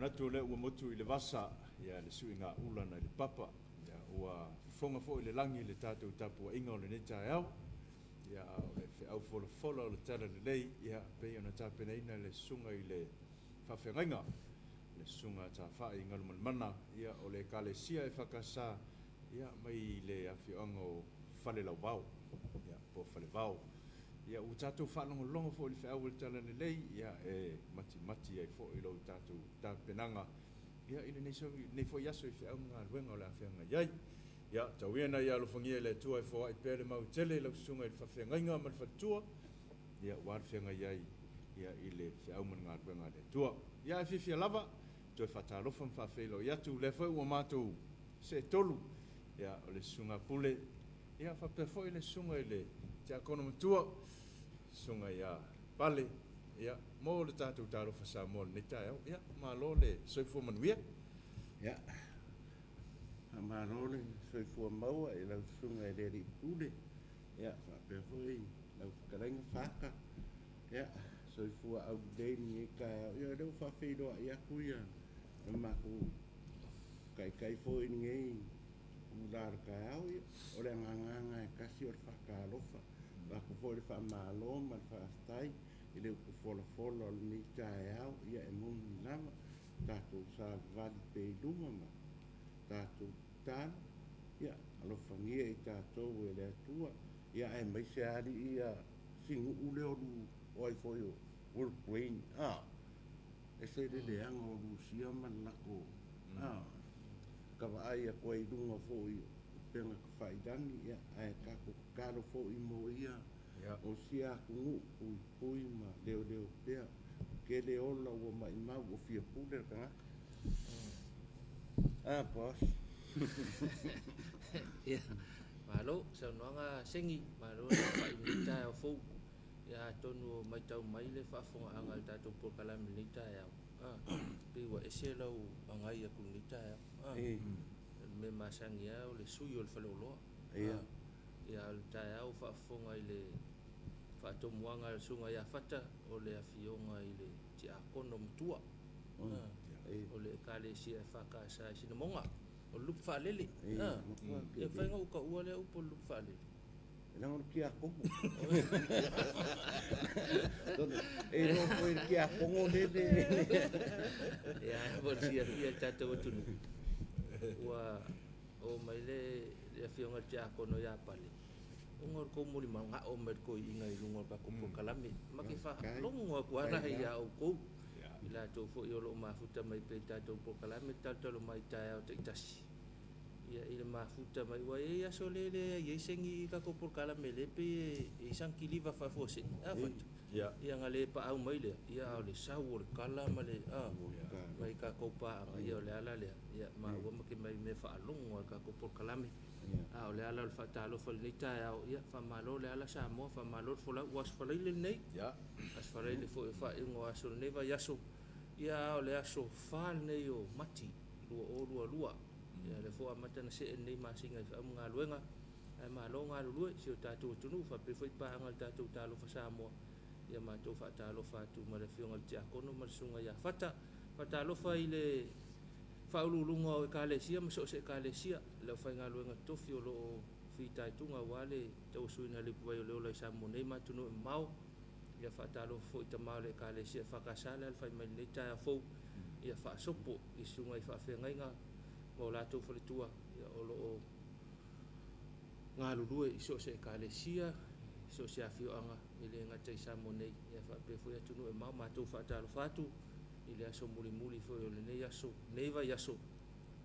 natu le ua motu i le vasa ia le sui ngā ulana i le papa ia ua fonga fo i le langi le tātou tapu inga o le neta au ia o le whiau fola o le tala le lei ia pei ona tāpena ina le sunga i le whawhengainga le sunga tā whae i ngalu mana ia o le kalesia e whakasa ia mai le awhioanga o whale lau vau ia po whale vau ia u tātou whanongo longa fo i le whiau le tala le lei ia e mati ai fo i lau tātou tāpenanga ia ina nei fo yaso i whiau ngā luenga o le awhianga iai ia tauiana ia alofangia le tua e fo ai pere mau tele lau sunga i le whawhengainga ma le whatua ia wār whianga iai ia i le whiau man ngā luenga le tua ia e whiwhia lava toi whatalofa mwhawhelo ia tu le whau o mātou se tolu ia o le sunga pule ia whapefo i le sunga i le te akono matua sunga ia pale ia mo le tātou Talofa Samoa le neta au ia malo le soifua manuia ia malo le soifua maua i lau sunga i le ri pule ia whapefo i lau whakarenga whaka ia soifua au deni e kai au ia leo whawhiroa ia kuia maku kai fo i ngei ular kai au ia o le nganganga e kasi o le whakalofa Aku fo le fa malo ma fa stai ile ku fo le ni tai au ia e mun lama ta tu sa vali pe duma ma ta tu tan ia alo fangia i ta to le tua ia e mai se ali ia singu ule o lu oi fo yo ul queen e se de ango lu sia man la ko ka vai a ko i dunga fo yo pena faidani ia ai ka ko karo fo i mo ia o sia ku pui ma leo pea ke le ola o mai ma o fia puder ka boss ia malo sa noanga sengi malo fa imita o fo ia tonu mai tau mai le fa fonga angal tatu por kala milita ia pe wa eselo angai ku milita ia me masangia o le sui o le falolo ia al tai au fa fonga ile fa to muanga le sunga ia fata o le afionga ile ti akono mtua o le kale si fa ka sa sina monga o lup fa lele e fa ngo ka ua le upo lup fa lele não que a como e não foi que a como dele ia por si ia tato tu wa o mai le afionga ti akono ia pale ngor ko muri manga o mer ko inga i lungo ka ko kalame maki fa longo ko ana ia o ko ila to fo yo lo mafuta mai pe tato po kalame tato lo mai ta o te tasi ia ile mafuta mai wa ia solele ia sengi ka ko por kalame le pe e sankili va fa fo se ia ngale pa au mai le ia o le saur kala male mai ka ko pa ia le ala le ia ma wa maki mai me fa longo ka ko por kalame o le ala fa talo fa le ta ia fa malo le ala Samoa fa malo fo la was fa le nei as fa le fo fa ingo aso ne va yaso ia o le aso fa nei o mati lua ia le fo amata na se nei masinga fa nga luenga ai malo nga lu si o tatu tunu fa pe foi pa ngal tatu Talofa Samoa ia ma to fa Talofa tu ma le fionga ti akono ma sunga ia fata fa Talofa ile fa ululunga o kalesia ma so se kalesia le fa nga luenga tofi o lo fita tunga wale to suina le puai o le Samoa nei ma tunu mau ia fa Talofa foi ta ma le kalesia fa kasala fa mai le ta fo ia fa sopo i sunga i fa fenga mo la to fo le tua ia o lo nga lulu i so se kalesia so se afioanga ile nga te Samoa nei ia fa pe foi tunu e mau ma to fa Talofa tu ile aso muli fo le nei aso nei vai aso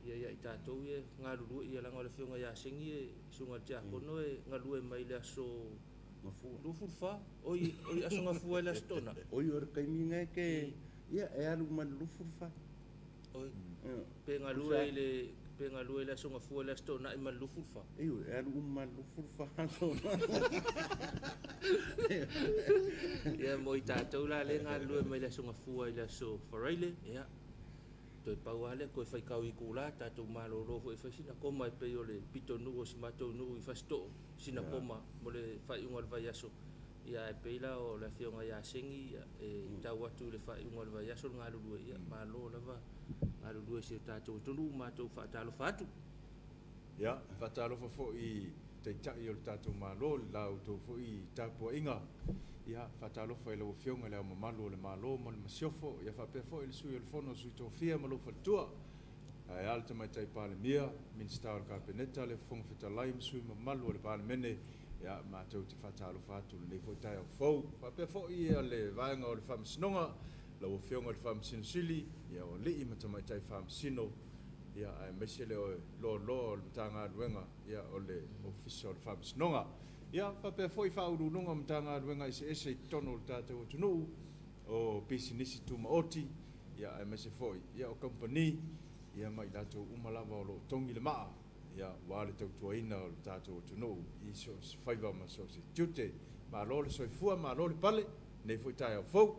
ia ita to ia nga lulu ia la ngole fionga ia singi sunga tia kono e nga lue mai le aso lu fa oi aso nga fu ele stona oi or kai minga ke ia e alu man lu fa oi pe nga lue le aso nga fu ele stona i man lu fa io e alu man lu fa ia mo ita to la le nga lue mai le aso nga fu ele aso faraile ia to pau ale ko fai kau i kula ta to malo lo fo fa sina ko mai pe yo le pito nu o simato nu i fasto sina poma mo le fai un alva yaso ia e peila o le fionga ia sengi e tau atu le whai unga le vai aso ngā lulua ia malo lava ngā lulua si o tātou tonu mātou whaatalofa atu. Ia, whaatalofa fo i te tai o le tātou malo le lau tō fo i tāpua inga. Ia, whaatalofa i lau fionga leo mamalu o le malo mo le masiofo. Ia whapea fo i le sui o le fono sui tō fia malo whatua. E ala te mai tai pāle mia, minsta o le kapeneta le fonga whitalai msui mamalu o le pāle mene. Ia, mātou te whaatalofa atu le nei fo i tai au fau. Whapea fo i le vaenga o le whamasinonga, lau o fionga o le whamasinosili. Ia, o li i matamai tai whamasino. Ia, ai mese le o lo le matanga aduenga. Ia, o le ofisa o le whamasinonga. Ia, whapea fo i whaurununga matanga aduenga i se ese i tono o tātou o tunu. O pisinisi tuma oti. Ia, ai mese fo i. Ia, o company. Ia, mai tātou umalava o lo tongi le maa. Ia, wale tau tuaina o tātou o tunu. I so whaiva ma so se tiute. Ma lo le soifua, ma lo le pale. Nei fo i tai au fau.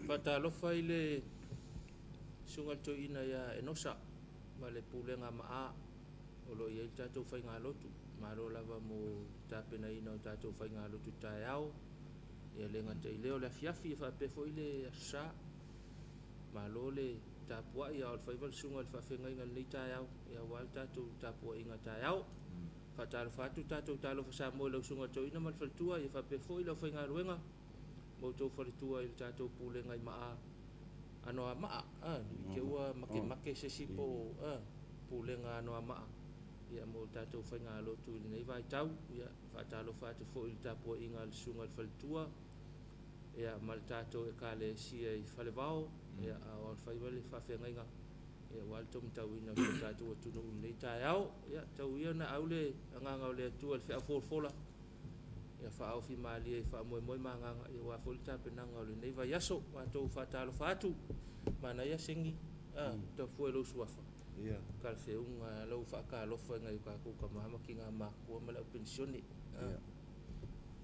Whaatalofa i le sungal to ina ia e nosa. Ma le pulenga maa. O lo ia i tātou whai ngā lotu. Ma lo lava mo tāpena ina o tātou whai ngā lotu tai au. Ia le ngata i leo le afiafi e whapefo i le asa. Ma lo le tāpua ia o le whaival sunga le whawhenga inga nei tai au. Ia wal tātou tāpua inga tai au. Whaatalofa atu tātou Talofa Samoa lau sunga to ina mal whalitua. Ia whapefo i lau whai ngā ruenga. Mo tau whalitua i le tātou pulenga i maa. Ano a maa. Ke ua make se sipo pulenga ano a maa. Ia mo tātou whai ngā lotu i nei vai tau. Ia whaatalofa atu fo i le tāpua inga le sunga le whalitua. Ia mal tātou e ka le sia i whalewao. Ia o le whaiwale whawhenga inga. Ia wal tom tau ina o tātou atunu nei tai au. Ia tau ia na au le anganga o le atua le whea fōrfola. Ia whaau fi maali e wha moe moe maanganga. Ia wā fōli tāpenanga o le nei vai aso. Mātou whaatalofa atu. Mana ia sengi. Tau fua e lau suafa. Ia. Kal whiunga lau whaakalofa ngai kākou ka mahama ki ngā mākua ma lau pensione.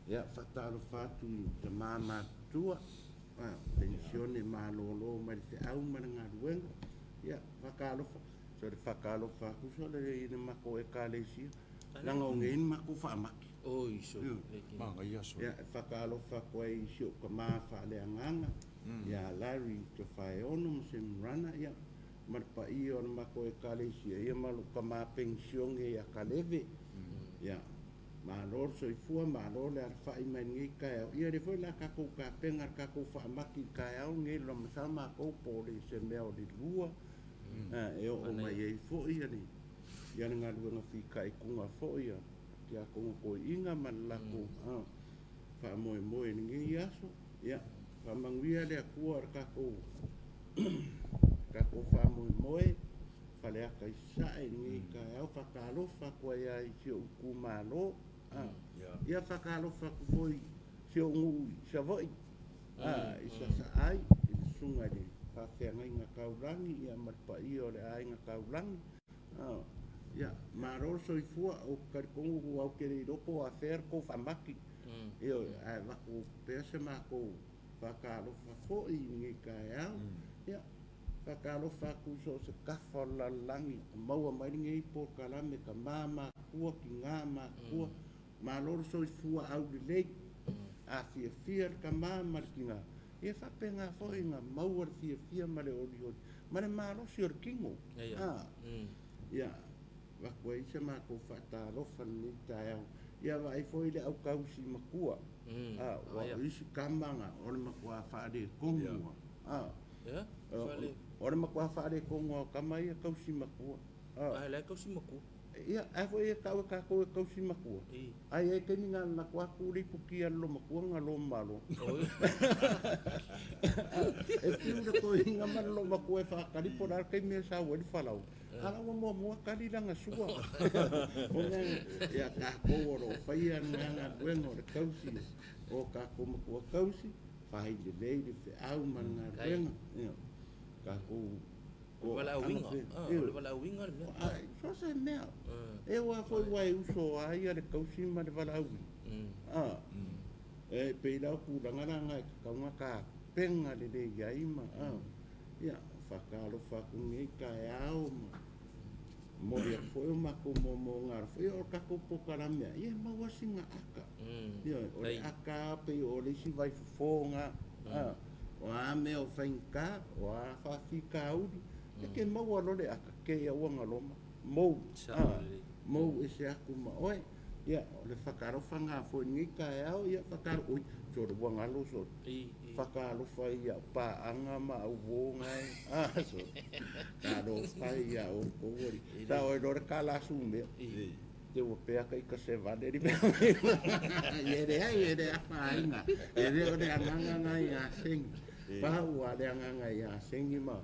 Ia, whaatalofa atu i te māmatua. Pensione mālolo mai te au mana ngā ruenga. Ia, whakalofa. So le whakalofa kuso le ina mako e kālesia. Langa o ngeni mako whaamaki. O iso. Manga ia so. Ia, whakalofa koe i sio ka māwha le anganga. Ia, Larry te whae ono mo se mrana. Ia, marpa i o na mako e kālesia. Ia malu ka mā pensionge ia kaleve. Ia, mālor so i fua, mālor le arwhai mai ngai kai au. Ia re fwoi la kako ka pengar kako whaamaki kai au ngai lo masama kou pōre se mea o li lua. E o mai e fwoi ani. Ia ngā ruenga whika i kunga fwoi a. Kia kunga koi inga man lako. Wha moe moe ni ngai aso. Ia, wha manguia lea kua ar kako. Kako wha moe moe. Whale aka i sae ngai kai au. Whakalofa kua ia i sio uku mālo. Ia whakalofa kufoi sio ngui sa voi. Isa sa ai, i le sunga le whawhenga i ngā kaurangi, ia marpa i o le ai ngā kaurangi. Ia, maror so i fua o karikongu ku au kere i roko a wher ko whamaki. Eo, ai wako pese mako whakalofa foi ngai kai au. Ia, whakalofa ku so se kawha lalangi, maua mai ngai po kalame ka māma kua ki ngā mā kua. Malor so i fua au le lei. A fia ka māma ki ngā. Ia whapenga fwoi ngā maua fia ma le ori ori. Ma le malo si or kingo. Ia, wakua isa mako whaatalofa ni tai au. Ia vai fwoi le au kausi makua. Wa isi kamanga, ore makua whaare kongua. Ore makua whaare kongua, kamai a kausi makua. Lai kausi makua. Ia, ai fwoi e kau kako e kausi makua. Ai e keni ngā nakua kuri puki alo makua ngā lo malo. E piura ko inga mana lo makua e whakari po rara kei mea sa wadi whalau. Ala wa mua kari langa sua. Onga, ia kako oro, whaia ngā ruenga o le kausi. O kako makua kausi, whai le leire whi au mana ngā ruenga. Kako wala winga. Wala winga le mea. So se mea. E wa foi wai uso ai ale kausi ma le wala winga. E peila ku rangana e kaunga ka penga le le ia ima. Ia, whakalofa ku ngai kai au ma. mo ia foi uma como mo ngar foi o ka ko pokarame ia mau singa aka ia o aka pe o le si vai fonga o a me o fainka o a fa fika u ke mau lo le aka ke ia wanga loma mo mo ese aku ma oi ia le fakaro fanga fo ni ka ia fakaro oi so do wanga lo so fakalo fa ia pa anga ma o ngai so kado fa ia o ori ta o do kala sume te o pe ka ka se va de be ye fa inga ye o de anga ia sing pa o de anga ia sing ma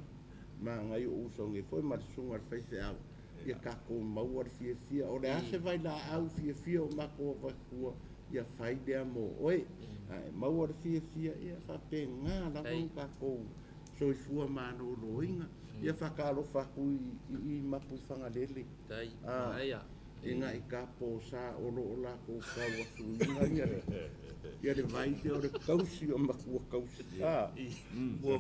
ngai o so ngi foi ma sunga fa se au ia ka ko mau ar fia o le ase vai la au fia o ma ko va ku ia fai de mo oi mau ar fia ia fa pe nga la ka ko so fua ma no loinga ia fa ka lo fa ku I ma pu fanga lele tai ia inga I ka po sa o lo la ko ka wa su ia le vai te o le kausi o ma ku kausi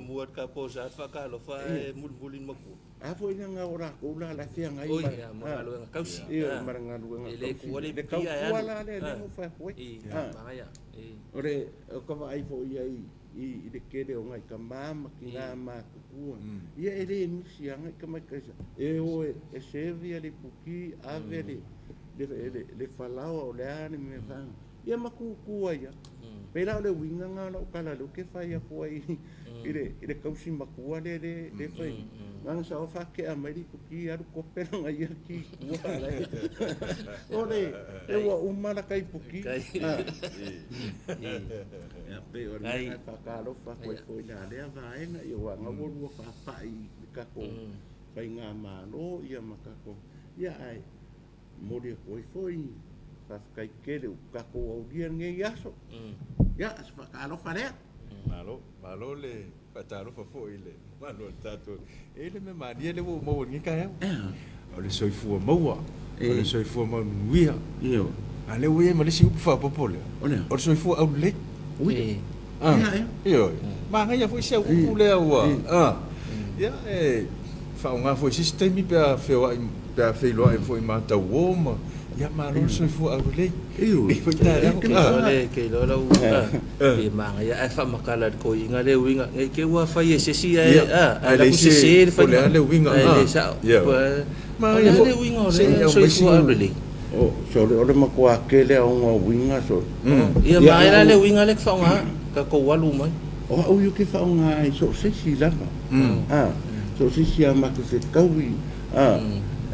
mua ka po sa fa ka lo fa mulin ma ku a foi nga ora ko la fia ngai ma lo nga kausi ia maranga lu nga le ku le pia ya le no fa foi ia ore o ka vai fo ia I de kere o ngai ka mama ki nga ma ku ia ele ni si nga ka mai ka e o e servia le puki avele le falao o le ani me fa ia ma ku ia pela le winga nga o kala lo ke fa ia ko ile kausi makua le fai nang sa o fa ke ameri puki aru ko pera nga ia ki kuala ole e wa umara kai puki ya pe o na fa kalo fa ko na le va nga yo wa nga wo fa fa I ka ko fai nga ma no ia makako ia ai mo de ko foi fa kai kere ka ko o dia nge yaso ya fa kalo fa le malo le Talofa fo ile malo tato ele me madia le wo mo ni ka o le soifua maua o le soifua mau nuia io ale wo ma le si upa popole o le soifua au le io ma nga fo se upu le wa ya fa nga fo sistemi per fe lo fo ma ta wo ma ya ma lo soifua au le io ke lo e manga ya fa makala ko inga le winga ke wa fa ye se si la se fa le winga sa ma le winga le so fu abli so le ma ko akele o winga so ya ma le winga le fa nga ka ko walu mai o yu ke fa nga so se si la so se si ma ke se kawi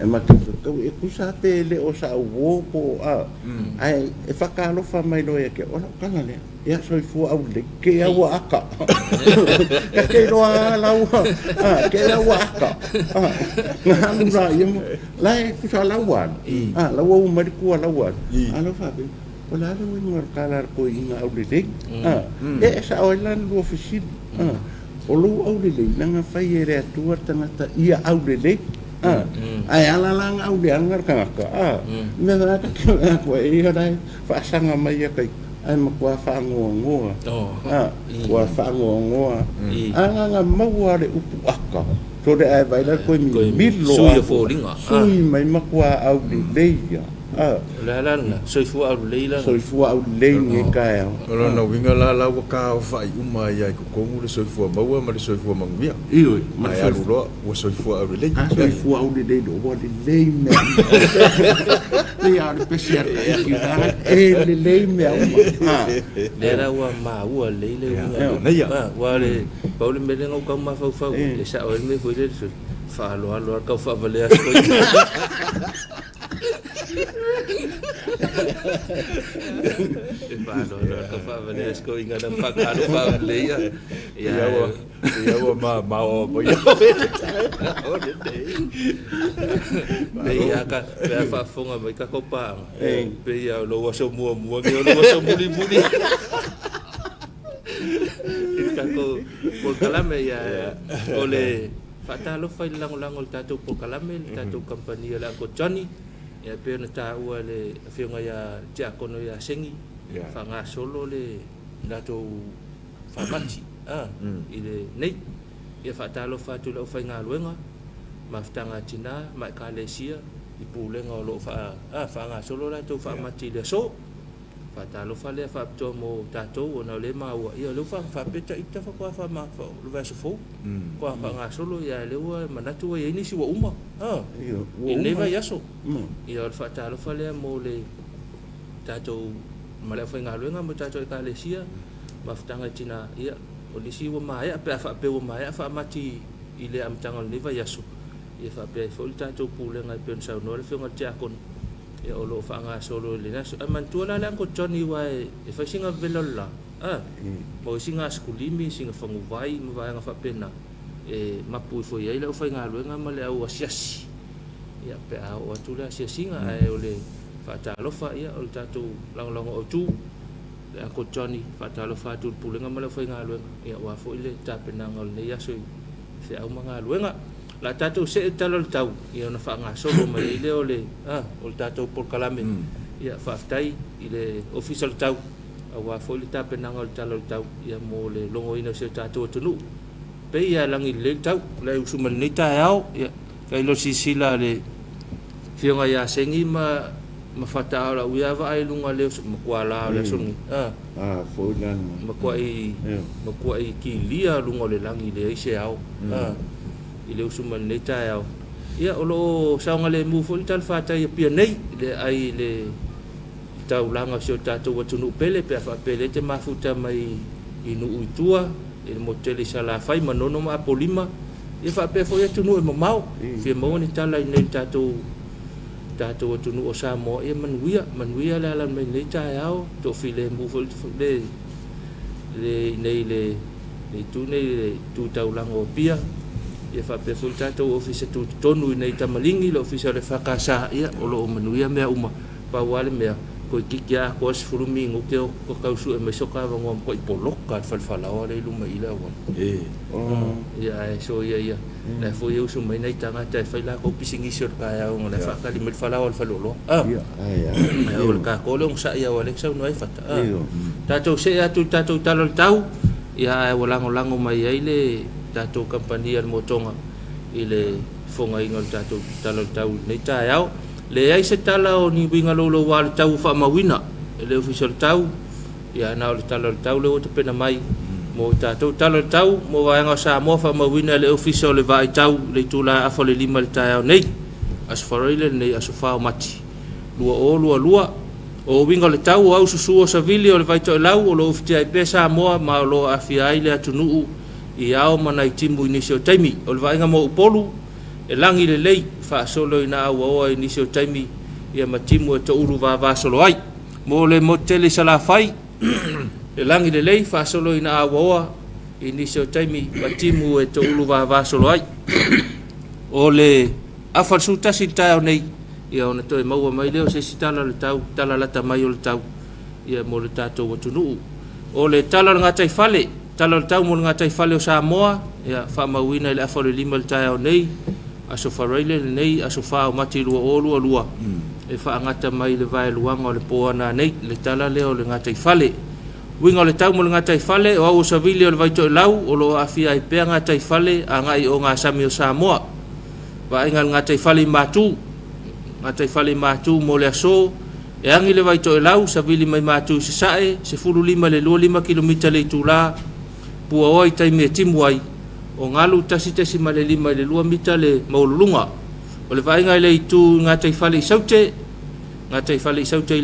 e matutu e kusa pele o sa wo po ai e fakalo fa mai no e ke ona kana le ia soifua au le ke au aka ka ke roa lau ke au aka ngalu ra ia lai kusa lawan lau mari ku lawan alo fa be ola le ngor kala ko inga au le e sa oilan lu ofisin o lu au le nanga fai ere atua tangata ia au le ai ala lang au de angar ka me na ka ko e dai fa sanga mai kai ai ma kwa fa ngo kwa fa ngo anga mau ale upu aka so de ai vai la ko mi lo sui fo linga sui mai ma kwa au de leia la soifua au leila soifua au leila ka lo na winga la ka fa uma ia ko kongu le soifua maua ma le soifua mangvia io ma ia lo o soifua au leila soifua au leila o le leila ia le pesia le leila le ra wa ma wa leila wa le paul melenga ka ma fa le sa o me foi le fa lo ka fa vale Pano ka fa vale sko inga na fa ka fa le ya ma o po ya pe ya ka pe fa fonga mai ka kopa pe ya lo wa so mua ke lo wa so muli ka ko kalame ya ole fa Talofa lang tato po kalame tato company la ko Johnny ya pe na ta ua le fionga ya jakono ya sengi fa nga solo le dato fa mati ile nei ya fa Talofa tu lo fa nga luenga maftanga tina mai kalesia I pulenga o lo fa nga solo la to fa mati le so fa talofa le fa to mo tato ona le ma wa ia lo fa peta ita fa ko fa ma fa lo va so fo ko fa nga solo ia le wa manatu ia ni si wa uma ne va yaso ia fa talofa le mo le tato ma le fa nga lo nga mo tato kalesia maftanga tina ia o ni si wa ma ia pe fa pe wa ma ia fa mati ile am tangal ne va yaso ia fa pe fo tato pulenga pe sa no le fenga tia kon e o lo fa nga solo le na man tu la ko Johnny wa e fa singa velola mo singa skulimi singa fangu vai mo vai nga fa pena e mapu fo ia le fa nga lo nga male au asiasi ia pe au tu la singa e o le fa talofa ia o tato lang o tu le ko Johnny fa talofa tu pulenga male fa nga lo ia wa fo ile ta pena ngol ne ya so se au manga lo nga la tato se talol tau ia na fa nga solo mai le ole o tato por kalame ia fa tai ile official tau awa fo le tape nanga o talol tau ia mo le longo ina se tato tunu pe ia langi le tau le usuman ni ta au ia kai lo sisila le fionga ia sengi ma fata ala uia va ai lunga le mo kwala le sungi fo lan mo kwai ki lia lunga le langi le se au ile usuman nei tai au ia o lo saunga le mu fo tal fata ia pia nei le ai le tau langa so tato watunu pele pe fa pele te mafuta mai inu utua e mo tele sala fai manono ma polima ia fa pe fo ia tunu e mau fi mo ni tala nei tato watunu o Samoa ia manuia le ala mai nei tai au to file mu fo le nei le tu nei le tu tau langa o pia ia fa pe fo tato office tu tonu nei tamalingi le office le fakasa ia o lo manuia mea uma pa wale mea ko kikia ko sfurumi ngoke ko kausu e mesoka ngom ko ipoloka falfala ole luma ila won ia so ia na fo eu so mai nei tanga tai faila ko pisingi sor ka ya ngona fa ka limel fala wal falolo ia ol ka ko long sa ia wale sa no ai fata tato se ya tu tato talol tau ia walango mai ile tato kampania motonga ile fonga ingol tato talol tau nei tai au le ai se tala o ni winga lolo wal tau fa mawina le official tau ya na o talol tau le o te pena mai mo tato talol tau mo wa nga Samoa fa mawina le official le vai tau le tula afo le lima le tai au nei as farile nei asofa mati lua o winga le tau au susu o savili o le vai to lau o lo official pe Samoa ma lo afia ile atunu i ao mana i timu inisio taimi o le vainga mo upolu e langi le lei fa solo ina awa inisio taimi ia matimu e to uru va solo ai mo le motele sala fai e langi le lei fa solo ina awa inisio taimi matimu e to uru va solo ai o le afal suta sita nei ia ona to e maua mai leo se sitala le tau tala lata mai o le tau ia mo le tato watunu o le tala ngatai fale talol tau mo ngatai fale o Samoa ia fa mawina ile afo le lima le tai nei aso faraile nei aso fa o mati lua e fa ngata mai le vai luanga o le poana nei le tala le o le ngatai fale winga le tau mo le ngatai fale o au savili o le vai to lau o lo afia i pe ngatai fale anga i o nga sami o Samoa va ingal ngatai fale matu mo le aso e angi le vai to lau savili mai matu se sae se fulu lima le 5 kilomita le tula pua oi tai me timuai o ngalu tasi male 5 le 2 mita le maulunga o le vainga le itu ngatai fale saute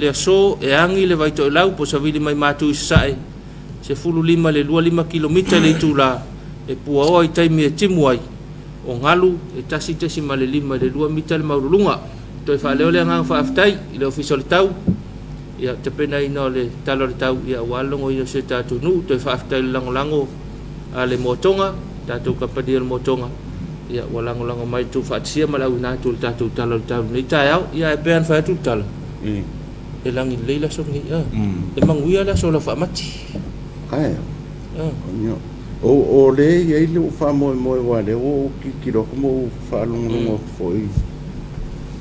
le so e angi le vai to lau po savili mai matu sae se fulu 5 le 5 kilomita le tula e pua oi tai me timuai o ngalu e tasi male 5 le 2 mita le maulunga to fa le ole ngang fa aftai le official tau ia te pena ina le talo le tau ia walongo ia se tatu nu te whaaftai lango ale motonga tatu kapadi le motonga ia walango mai tu whaatsia malau ina tu tatu talo le tau ni tai au ia e pean whaatu talo e langi leila so ni e manguia la so la whaamati o le ia ile u wha moe wale o kikiro kumo whaalongo foi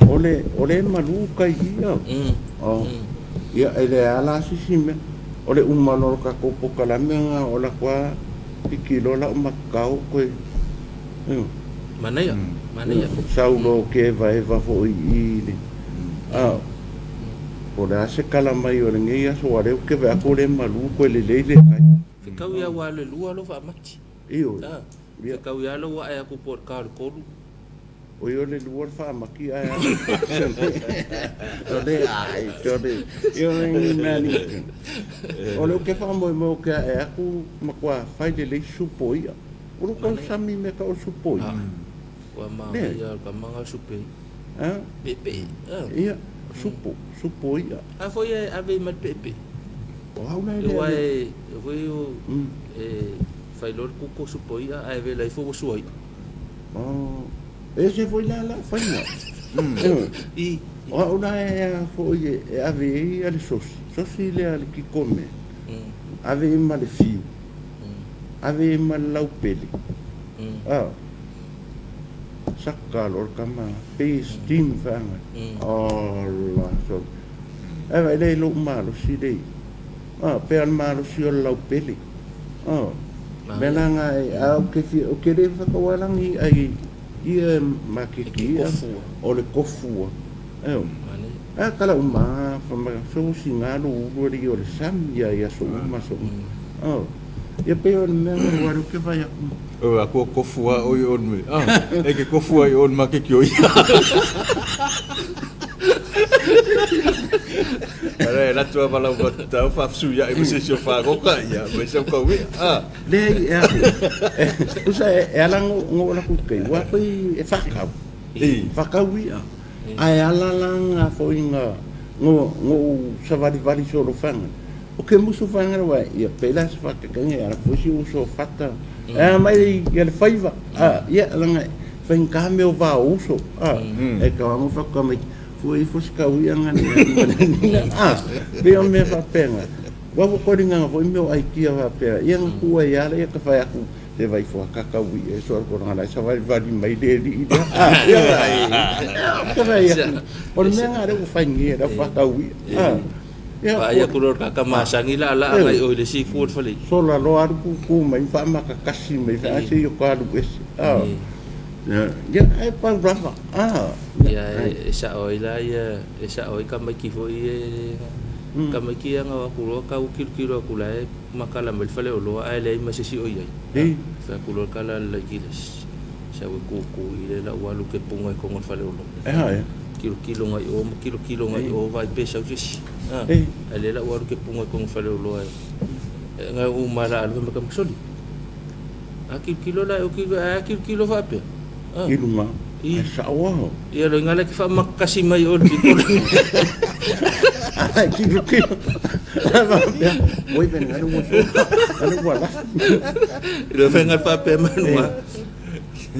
o le malu kai ia ia ele ala sisime ole umano ka ko pokalamenga ola kwa pikilo la makau ko Mana ya. Saulo ke vai va fo I le. O da se kala mai o nge ya so are ke va ko le malu ko le kai. Ke kau ya wa le lua lo fa mati. Io. Ke kau ya lo wa ya ku por ka ko lu. O yo le lua fa maki ai. To de. Yo ngi mani. O lo ke fa mo ke e aku makwa fai le supoia. O ko sami me ka o supoia. Wa ma ya ka manga supe. Pepe. Ia. Supoia. A foi ave mat pepe. Wow, na le. Wai foi o fai lor ku supoia ave lai fo suai. Ese foi lá fai mo. I ona foi ave ali sosi le ali ki come. Ave ma le fiu. Ave ma lau peli. Sakka lor kama peace team fanga. Allah so. Ave le lo malo si dei. Per malo si o lau peli. Belanga au ke fi o ke le fa ko walangi ai ia makiki o le kofua. Kala uma fa so singalo o ri o le sam ia so uma so. Ia pe o me waru ke vai o a kofua o on me. E ke kofua on makiki o ia. Ara la tua vala o ta fa su ya e se fa ko ka ya me se ko wi le ya usa ela ngo la ku ke wa pe e fa ka wi ai ala la fo inga ngo sa vari so lo fanga o ke musu fanga wa ya pe la fa ka nge ara fo si uso fata mai ya le faiva ya la fa in cambio va uso e ka mo fa ka mai foi ska uianga ni be o me fa pena wa ko ringa foi meu ai kia va pena ia ku ia le ka fa aku te vai fo ka ui e so ko ngala sa vai mai de ia ka vai o me nga re fa ngi ra fa ka ui ia ku ro ka masangi la ai o le seafood fa le so la lo ar ku mai fa ma ka kasi mai fa se yo ka du es ya ai pa rafa ya esa oila ya esa oi kama ki foi kama ki anga ku ro ka u kilo ku la makala mel fale o lo ai le ma se si oi ai fa ku ro kala la giles sa ku ile la walu ke punga ko ngol fale o lo kilo ngai o kilo ngai o vai pesa usi ale la walu ke punga ko ngol fale o lo ai nga u mala al ma kam soli kilo la o kilo fa pe iluma sawa ia lo ngala ki fa makasi mai o dikol kilo ya oi ben ngalo mo wala lo venga fa pe manua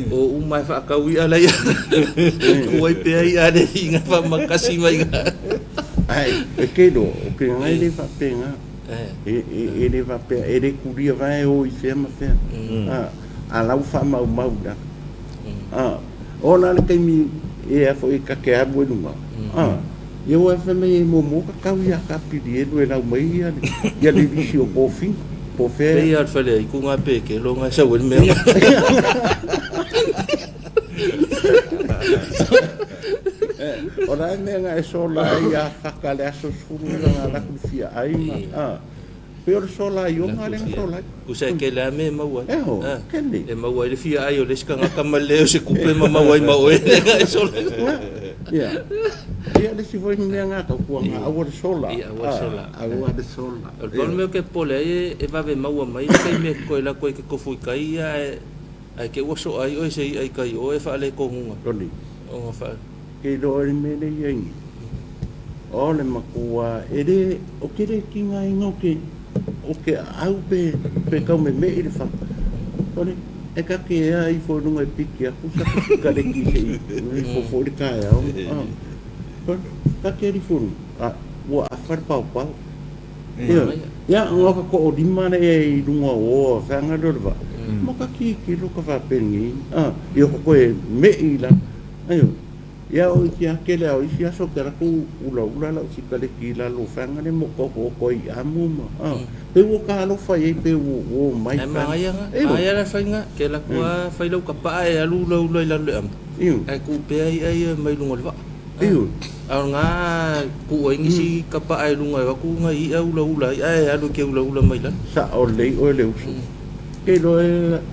o umai fa ka wi ala ya oi pe ai ade inga fa makasi mai ai ke do ke ngai le fa pe nga ele va pe ele kuria vai o i fe ma fe ala fa mau da ona le kai mi e fo i ka ke a bo nunga eu e me mo ka ya ka pidi e do la mai ya le visi o pofi po fe e al fale ku nga pe ke lo nga sa wen me ora me nga e so la ya ka le aso suru nga la ku fia ai ma pero sola yo ngale sola usa ke la me maua kende e maua le fia ai o le ska nga kamale se kupe maua ma o e sola ya le si foi me nga ka ku nga awor sola awor sola el problema que pole e va ve maua mai ke me ko la ko ke ko fui kai ai ke oso ai o se ai kai o e fa le ko nga toni o fa ke do me le yen o le makua ere o kere ki nga ngoke o ke au pe ka me le fa ore e ka ke ai fo no e piki a kusa ka le ki se fo fo de ka ya ka ke ri fo wa afar pau ya ngo ka ko di mana e dunga o fa nga do va mo ka ki lo ka fa pengi yo ko e me ila ayo ia o kia kele au isi aso kera ku ula lau si kale ki la lo fanga ne mo ko i amu ma pe wo ka lo fa ye pe wo mai fa ai la fanga ke la kwa fa lo ka pa e alu lo la le am ai ku pe ai mai lu ngol va au nga ku ngi si ka pa ai lu ngai ku ngai au ula ai alu ke ula mai la sa o le su ke lo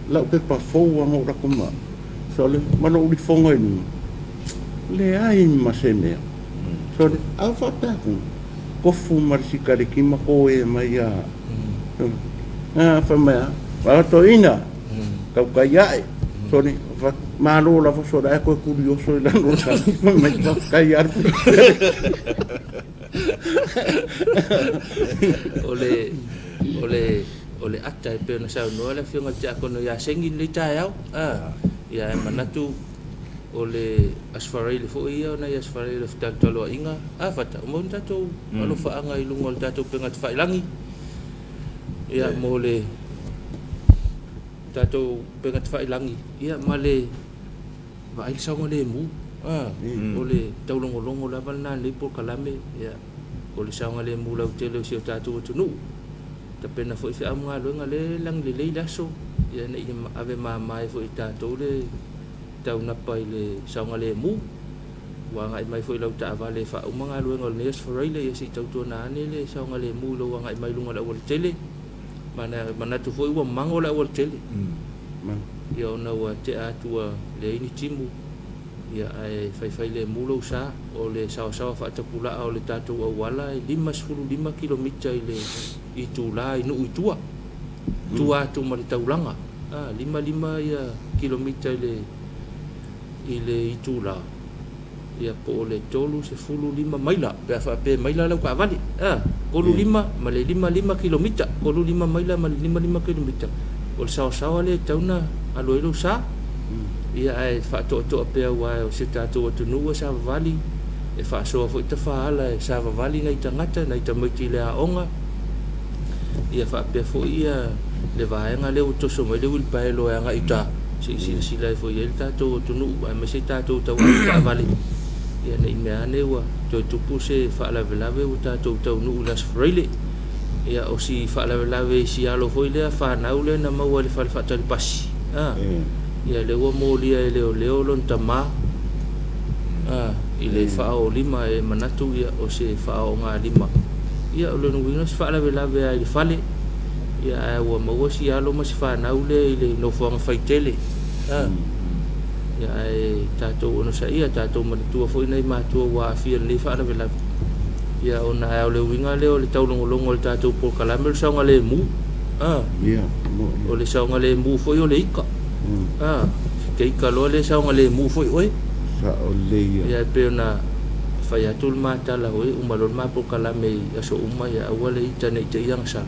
la pe pa fo wa mo ra ko ma so le mano uli fonga ni le ai ma se me so a fata ko fu marsika le ki ma ko e mai fa ma va to ina ka ya so ni ma lo la so da ko curioso la no sa ma ka ya ole ata pe na sa no la fionga ja ko no ya sengi le ta ya manatu ole asfarai le fo ia na asfarai le talo inga fata mo tato alo fa anga i lungo tato penga fa ilangi ia mole tato penga fa ilangi ia male va il songo le mu ole taulongo la bana le po kalame ia ole songo le mu la tele si tato tunu tapena fo fa anga lo ngale lang le laso ia na ave mai fo tato le tau na pai le saunga le mu wa ngai mai foi lau ta vale fa umanga lu ngol nes for ile si tau to na ni le saunga le mu lo ngai mai lunga la wol tele mana tu foi wa mango la wol tele yo na wa te atua le ini timu ya ai fai le mu lo sa o le sa fa ta pula o le tatu o wala 5 km ile itu la inu itua tua tu mari taulanga 5 ya kilometer ile itula ia po le tolu se fulu 5 maila pe maila lau ka vali kolu 5 male 5 kilometer kolu 5 maila male 5 kilometer o sa le tauna alo ilo sa ia ai fa to pe wa o se tato to nu sa vali e fa so fo te fa ala sa vali ngai tangata nai te miti le aonga ia fa pe fo ia le va nga le to so me le wil pa lo nga ita si lai fo yel tato tunu ma se tato ta wa vale ia nei me ane wa to tupu se fa la velave o tato tau nu las freile ia o si fa la velave si alo foi le fa na ule na ma wale fa tal pasi ia le wo molia le lon tama ile fa o lima e manatu ia o se fa o nga lima ia o le no winos fa la velave ai fale ia wa mo si alo ma si fa na ule ile no fo nga faitele ia ai tato ono sa ia tato ma tu foi nei ma tu wa fi le fa la vela ia ona ai le winga le o le tau longo le tato por kalamel sa ngale mu ia o le sa ngale mu foi o le ika ke ika lo le sa ngale mu foi oi sa o le ia pe na fa ya tul ma tala oi umalon ma por kalame aso umma ya wale ita nei te yang sa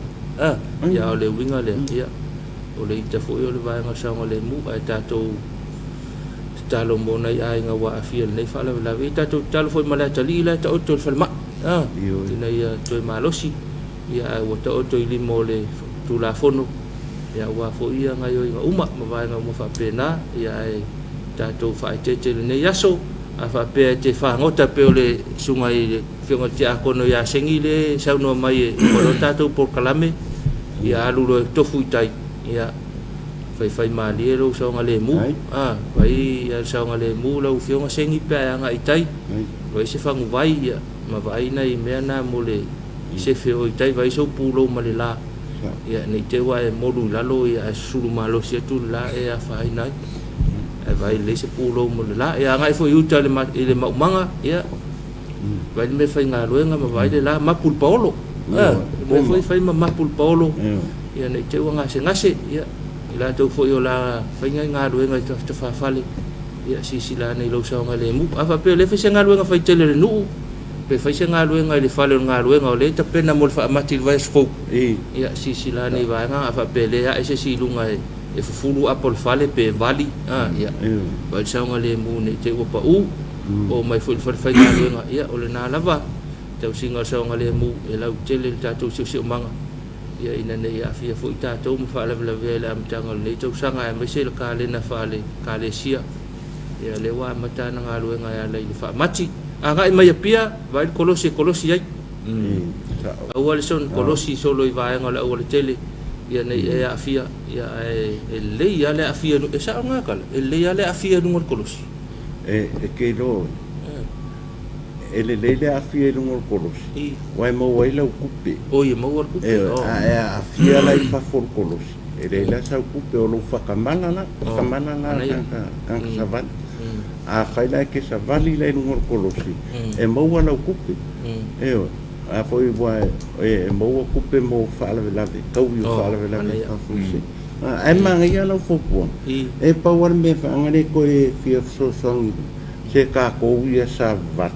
ia o le winga le ia o le ita foi o le vai nga sa ngale mu ai tato talo mo na ai nga wa afiel nei fa la tato talo foi mala tali la ta otol falma tina ia toi malosi ia wa ta otoi limo le tu la fono ia wa fo ia nga yo nga uma ma vai nga mo fa pena ia ai tato fa te nei yaso a fa pe te fa ngota pe le sunga i fionga tia kono ya sengile sa no mai ko tato por kalame ia alu lo tofu tai ia fai mali lo sa ngale mu vai ya sa ngale mu lo fionga sengi pe nga itai vai se fangu vai ia ma vai nei me na mole se feo itai vai so pulo malela ia nei te wa e modu lalo ia sulu malo se tu la e a fai nai e vai le se pulo malela ia ngai fo yuta le manga ia vai me fai ngalo nga ma vai le la ma pul paolo mo fai ma pul paolo ia nei te wa ngase ia ila to fo yo la fai nga lo nga te fa fale ia sila nei lo sa ngale mu afa pe le fai nga lo nga fai tele nu pe fai nga lo nga le fale nga lo nga le te pena mo fa matil vai fo ia sila nei va nga afa pe le ia ese si lu nga e fulu apol fale pe vali ia vai sa ngale mu nei te pa o mai fo fai nga lo nga ia o le na lava te singa sa ngale mu e la tele ta to si manga ia ina nei a fia fo tato mo fa la vela am tangal nei to sanga e me se ka le na fa le ka le sia ia le wa mata na ngalu nga ya le fa machi anga mai pia vai kolosi ai awal son kolosi solo i vai nga awal tele ia nei e afia ia le ia le afia e sa nga kala le ia le afia no kolosi e ke lo ele le afia no kolosi wai mo wai la kupe o ia mo kupe a afia la fa for kolosi ele la sa kupe o lo fa kamana na kan savan a faila ke savali le no kolosi e mo wala kupe a foi boa mo kupe mo fala velave kau yo fala velave a fusi ai manga ia lo fopo e power me fa ngare ko e fia so song se ka ko ia savat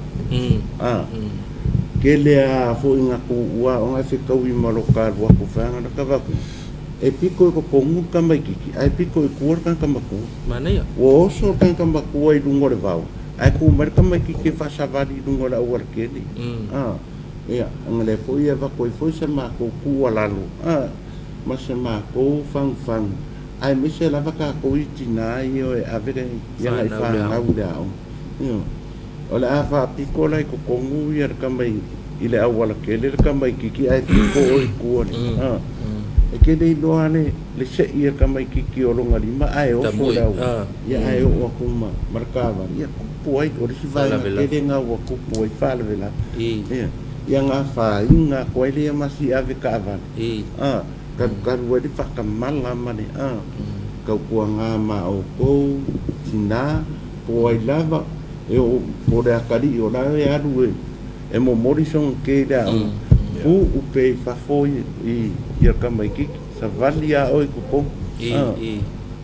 ke le a foi nga ku wa o fa kau i maloka wa ku fa nga ka va e piko ko kongu kama kiki ai piko ko kan kama ku mana ia o so kan kama ku ai dungo le vau ai ku mar kama kiki fa savali dungo la war ke ni ia ngale foi eva ko foi se ma ko ku ala lu ma se ma ko fang ai mi se lava ka ko itina io e avere ia ai fa na uda io ola afa piko lai ko kongu ia kama ile awala ke le kama kiki ai piko o ku e ke dei loane le se ia kama kiki o longa lima ai o so la ia ai o kuma markava ia ku ai o si vai ke de nga o ku ai fa le la ia nga fa inga ko ile masi ave kava kan wadi fa kamala mane ka ku nga ma o ko tina ko ai lava e o pore akari o la e adu e mo morison ke da u pe fa foi ia kama ki sa valia o ku po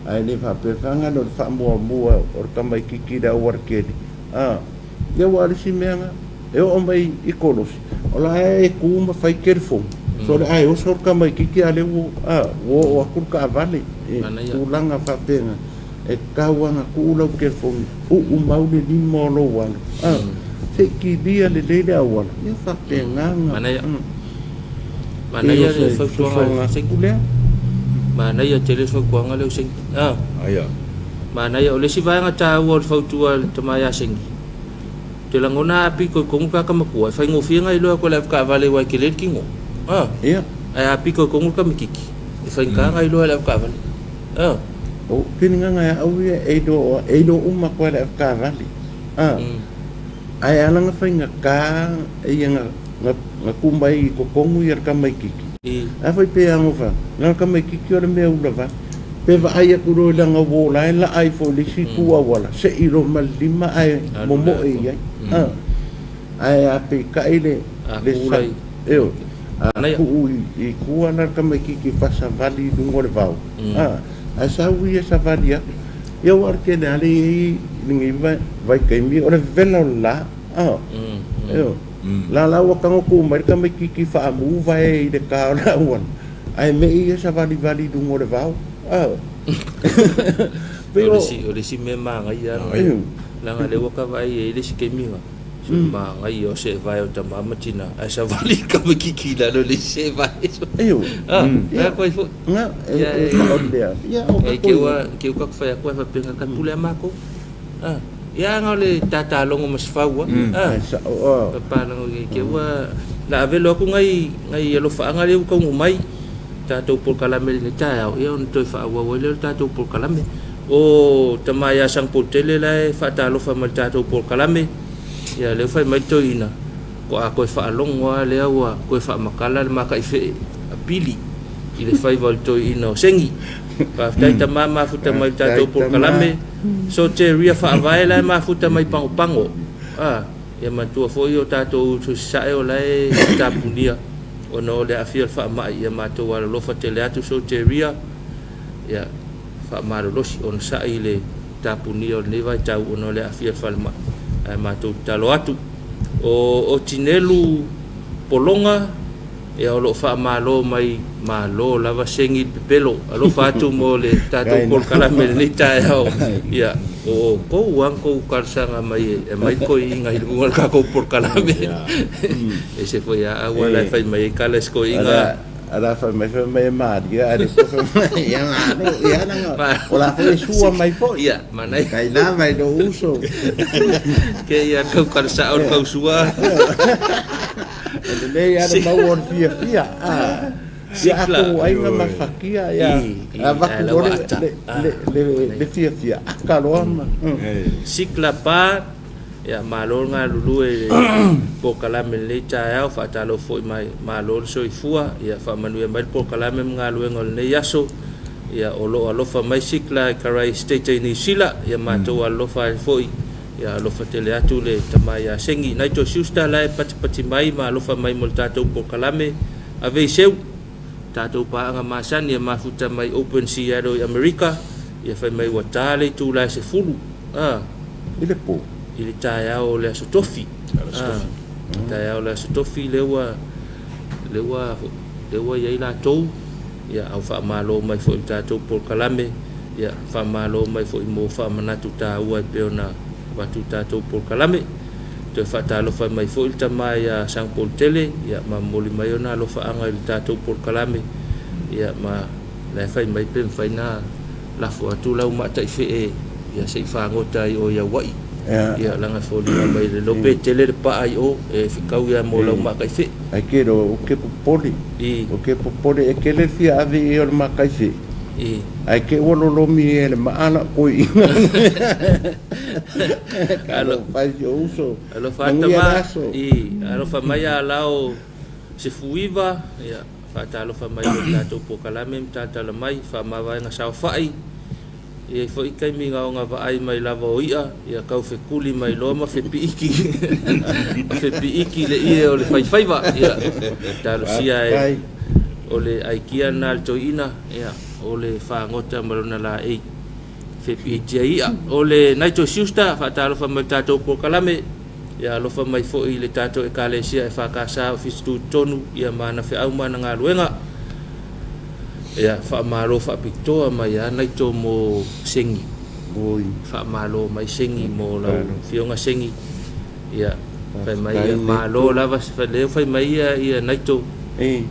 ai ne fa pe fanga no fa mo o kama ki da work ia wari si menga e o mai ikolos ola e ku ma fai kerfo so ai o so kama ki ale o ku ka vale ku langa fa penga e kawanga ku lo kerfo u maule ni mo lo wan se ki dia le awal ia fa penga mana ia le fa kuanga sekule mana ia tele fa kuanga le sing aya mana ia ole si vai nga ta wor fa tua tamaya sing te langona api ko konga ka makua fa ngofia ngai lo ko le ka vale wa kile kingo ia ai api ko konga ka mikiki e fa nga ngai lo le ka vale o kininga ngai au e do uma ko le ka vale ai alanga fa nga ka e nga kumbai ko kongu ia ka mai kiki a foi pe angofa nga ka mai kiki ora me ula va pe va ai ku ro la nga wo la ai fo le si ku wala se i ro malima ai momo e ai a pe ka ile le sa eu ku i ku ana ka mai kiki fa sa vali du ngol vau a sa wi sa valia eu ar ke dali ningi vai kai mi ora vela la eu la wa kango ku mai ka mai kiki fa mu vai de ka la wan ai me ia sa vali du ngol vau ole si me manga ia la nga le waka vai ele si kemi ma ngai o se vai o tama tina ai sa vali ka me kiki la le se vai ko fo nga ya o ke ka fa ko fa penga ka pule mako ia nga le tata longo mas faua pa no ke wa la velo ku ngai lo fa nga le ko mai tato por kalame le tao ia on to fa wa le tato por kalame o tamaya sang potele la fa Talofa mal tato por kalame ia le fa mai to ina ko a ko fa long wa le wa ko fa makala ma ka ife apili ile fa volto ino sengi pa taita mama futa mai tato por kalame so te ria fa vai la ma futa mai pango ia ma tu fo yo tato tu sa e ola e tapunia ono le afia fa mai ia ma to wala lo fa tele atu so te ria ia fa ma lo si on sa ile tapunia o ne vai tau ono le afia fa ma ma to talo atu o tinelu polonga ia o lo fa ma lo mai ma lo lava sengi pelo alo fa tu mo le tato por kalame ni tao ia o ko wang ko karsanga mai ko inga ilunga ka ko por kalame ese foi a wala fai mai kala sko inga Ala fa mai ma dia ada ko ya ngano ya nang ola fa sua mai fo Ia, mana kai na mai do uso ke ia kau karsa or kau sua. le ya mau on fia ya aku ai ma fakia ya ava ko le fia akalo ma Sikla pa ya malol nga lulu po kalame le chao fa talo foi mai malol soifua ya fa manu mai po kalame nga lu ngol ne yaso ya olo fa mai sikla karai state ni sila ya mato fa foi ya fa tele atu le tamaya sengi nai to susta lai pati mai ma fa mai moltato po kalame ave seu tato pa nga masan ya mafuta mai open sea do America ya fa mai watale tu la se fulu ile po ili tayao le sotofi tayao le sotofi lewa ya ila to ya au fa malo mai fo tato por kalame ya fa malo mai fo mo fa manatu ta ua peona watu tato por kalame to fa talo fa mai fo ilta mai ya sang pol tele ya mamoli mai ona lo fa anga il tato por kalame ya ma la fa mai pen fa na la fo tu la uma ta fe ya se fa ngota o ya wai ya langa foli mai le lope tele pa ai o fikau ya mo la ma kai fe ai ke do ke popoli o ke popoli e ke le fia ave o ma kai fe ai ke wolo lo mi ele ma ana koi alo fai uso alo fa tama alo fa mai lao se fuiva ya fa talo fa mai la to po kalame tata la mai fa ma va nga sa fai e fo ikai mi nga nga vai mai lava o ia ia kau fe kuli mai loma fe piiki le ie o le fai va ia talo sia e o le aikia na to ina ia o le fa ngota malona la e fe piiki ia o le naito siusta fa talo fa mai tato po kalame ia lo fa mai fo i le tato e kale sia e fa kasa fistu tonu ia mana fe au mana nga luenga ya fa malo fa pictoa mai ana to mo sengi oi fa malo mai sengi mo la fionga sengi ya fa mai malo lava fa le fa mai ia naito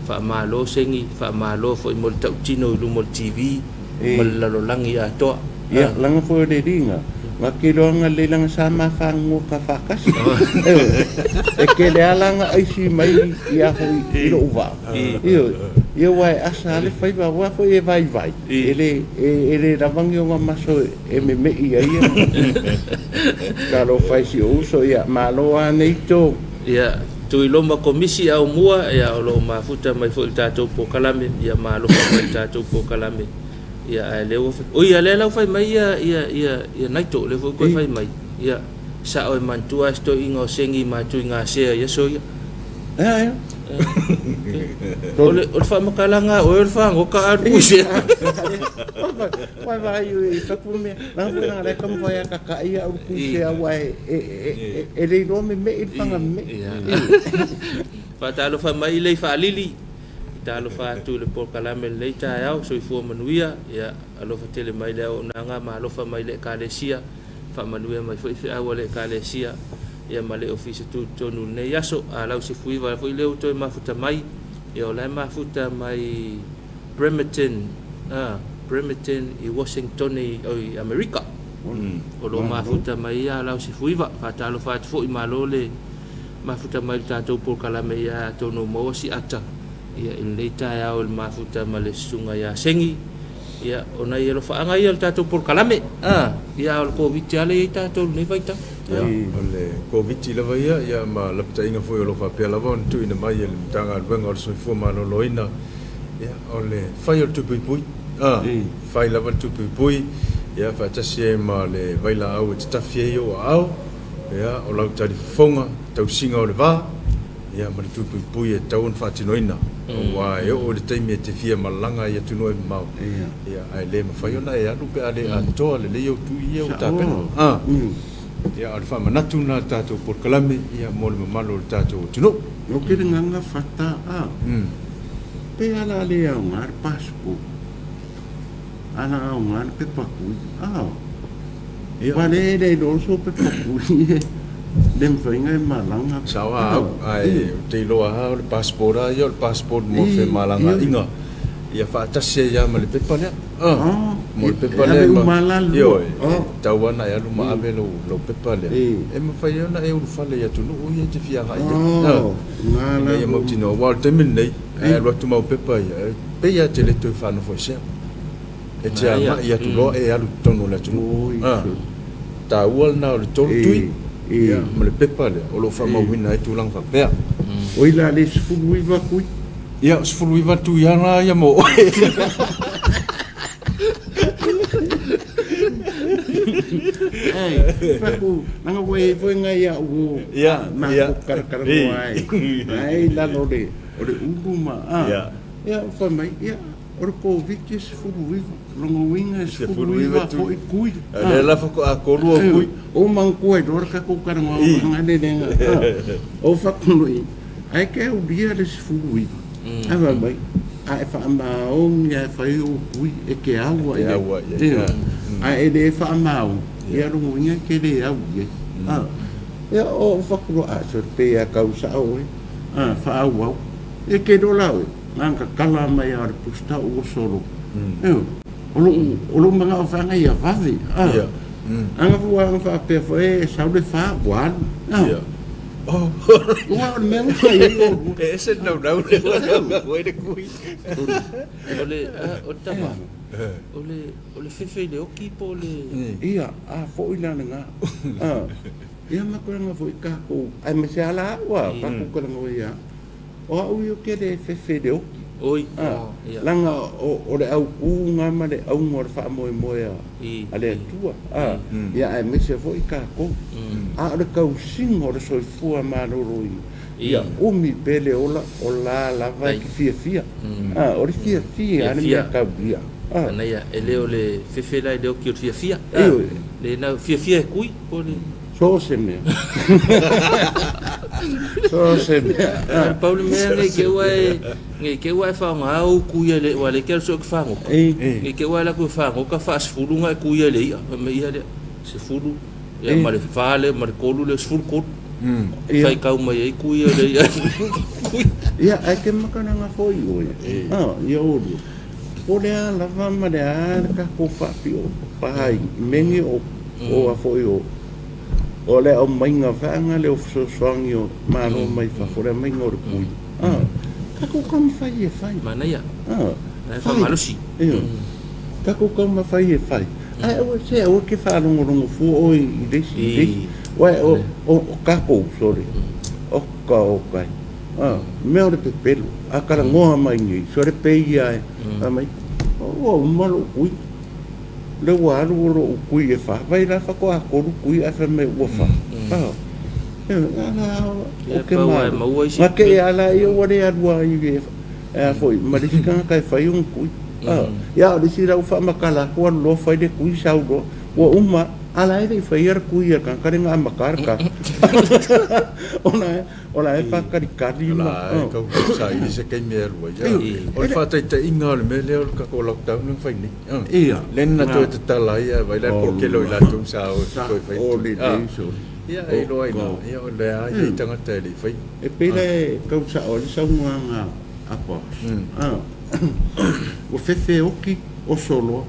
fa malo sengi fa malo fo mo tau tino lu mo tv mo la lo langi a to ya langa fo de dinga makilonga le langa sama fango ka fakas e ke le alanga ai si mai ia ho i lo va io vai asale fai va fo e vai ele ravangi nga maso e me ia kalo fai si uso ia malo aneito ia tu iloma komisi au mua ia lo mafuta mai fo tato po kalame ia malo mai tato po kalame ia leo o ia le lau fai mai ia naito le fo ko fai mai ia sa o mantua sto ingo sengi matu nga se ia so ia ole fa makalanga o fa ngoka adu se vai e fa come na fora le como vai a kaka ia o se vai ele nome me fanga me fa talo fa mai le fa lili talo fa tu le por kalame le ta ya so fu manuia ya alo fa tele mai le nanga ma alo fa mai le kalesia fa manuia mai fa awale kalesia ia male office tu tonu ne yaso ala se fuiva foi leo to mafuta mai e ola mafuta mai Bremerton i Washington o America o lo mafuta mai ala se fuiva fa talo fa foi malole mafuta mai tato por kalame ya tonu mo si ata ia in leta ya o mafuta male sunga ya sengi ia ona ia lo fa anga ia tato por kalame ia o ko vitale tato ne vaita ya ole covid lava ia ma lapta inga foi lo fa pela von tu ina mai le tanga venga so fu ma no loina ya ole fire to pui fai lava to pui ya fa tasi ma le vaila au tafie yo au ya o lau tari fonga tau singa o le va ya ma tu pui e tau fa tinoina wa o le taimi te fia malanga ia tu no mau ya ai le ma fai ona ya lupe ale a to le yo tu ia o ta pena ia alfa manatu na tato por kalame ia mo le malo tato tino no ke nganga fata pe ala le au ngar paspo ana au ngar pe paku ia vale de do so pe paku dem foi ngai malanga Sawa ai te loa ha le passport ai o le passport mo fe malanga inga ia fa tase ya ma le pepa le mo le pepa le yo tawana ya lu ma ave lo pepa le e ma fa ia na e u fale ya tunu o ia te fia ai ngala ia mo tino wa te min nei e lo tu mau pepa ia pe ia te le tu fa no fo se e te ama ia tu lo e alu tonu la tunu ta wal na le tonu tui ia ma le pepa le o lo fa ma wina e tu lang fa pe o ila le sfulu iva kui ia sfulu iva tu ia na ia mo faku nanga we foi ngai ya u ma kar ai la no de o de uma ia fa mai ia o ko victis sfulu iva longo winga sfulu iva foi kui la fa ko a ko kui o man ko e dor ka ko kar ma ngane de o fa kui ai ke o dia de sfulu iva ava mai ai fa ma o ya fa o kui e ke awa ai de fa ma o ia ro winga ke de au ia o fa ko a so pe a causa o fa au e ke do la nanga kala mai ar pusta o solo o lo manga fa nga ia vavi anga fu fa pe foi sa de fa wan oh o me foi ese no le foi de kui ole o tama ole fefe de oki po le ia a foi la nga ia ma ko nga foi ka ko ai me se ala wa ka ko nga ia o u ke de fefe de oki oi langa o le au unga ma le au ngor fa mo ale tua ia ai me se foi ka ko a le kau singo le soi fua ma lo roi ia umi pele ola la vai ki fia o le fia ane me ka bia ana ia ele o le fefe la de o ki fia le na fia kui po le so se me Paulo me ke wai fa nga o kuia le wale ke so fa ngo ke wai la ku fa ngo ka fa sfulu nga kuia le ia me ia le se fulu ia ma le fa le ma le kolu le sfulu ko fa ka uma ia kuia le ia ai ke makana nga foi o ia o o le la va ma le ka ko fa pio pai mengi o a foi o le o mainga whaanga le o fsoswangi o maro mai whakore mainga o rukui kako kam whai e whai mana ia wha malusi kako kam whai e whai o se o ke wharongorongo fu o i desi wai o kako sorry o ka o kai mea o le pepelu a kara ngoha mai ngi so le pei ai mai o malo kui le waru ro kui e fa vai la fa ko a ko kui a fa me wo fa o ke ma ke ala i o re adwa i foi ma de ka fa un kui ya de si ra fa ma kala ko lo fa de kui sa do wo uma ala e fa ir kui ka ka ringa ma ka ona e fa ka ri ma ka sa i se ke me ro ya o fa te inga le me le ka ko lockdown nang fa ni len na to te tala ia vai la ko ke lo la tum sa o ko fa o le so ia e lo ai no ia o le ai tanga te le fa e pele ka sa o le sa nga apa o fefe oki o solo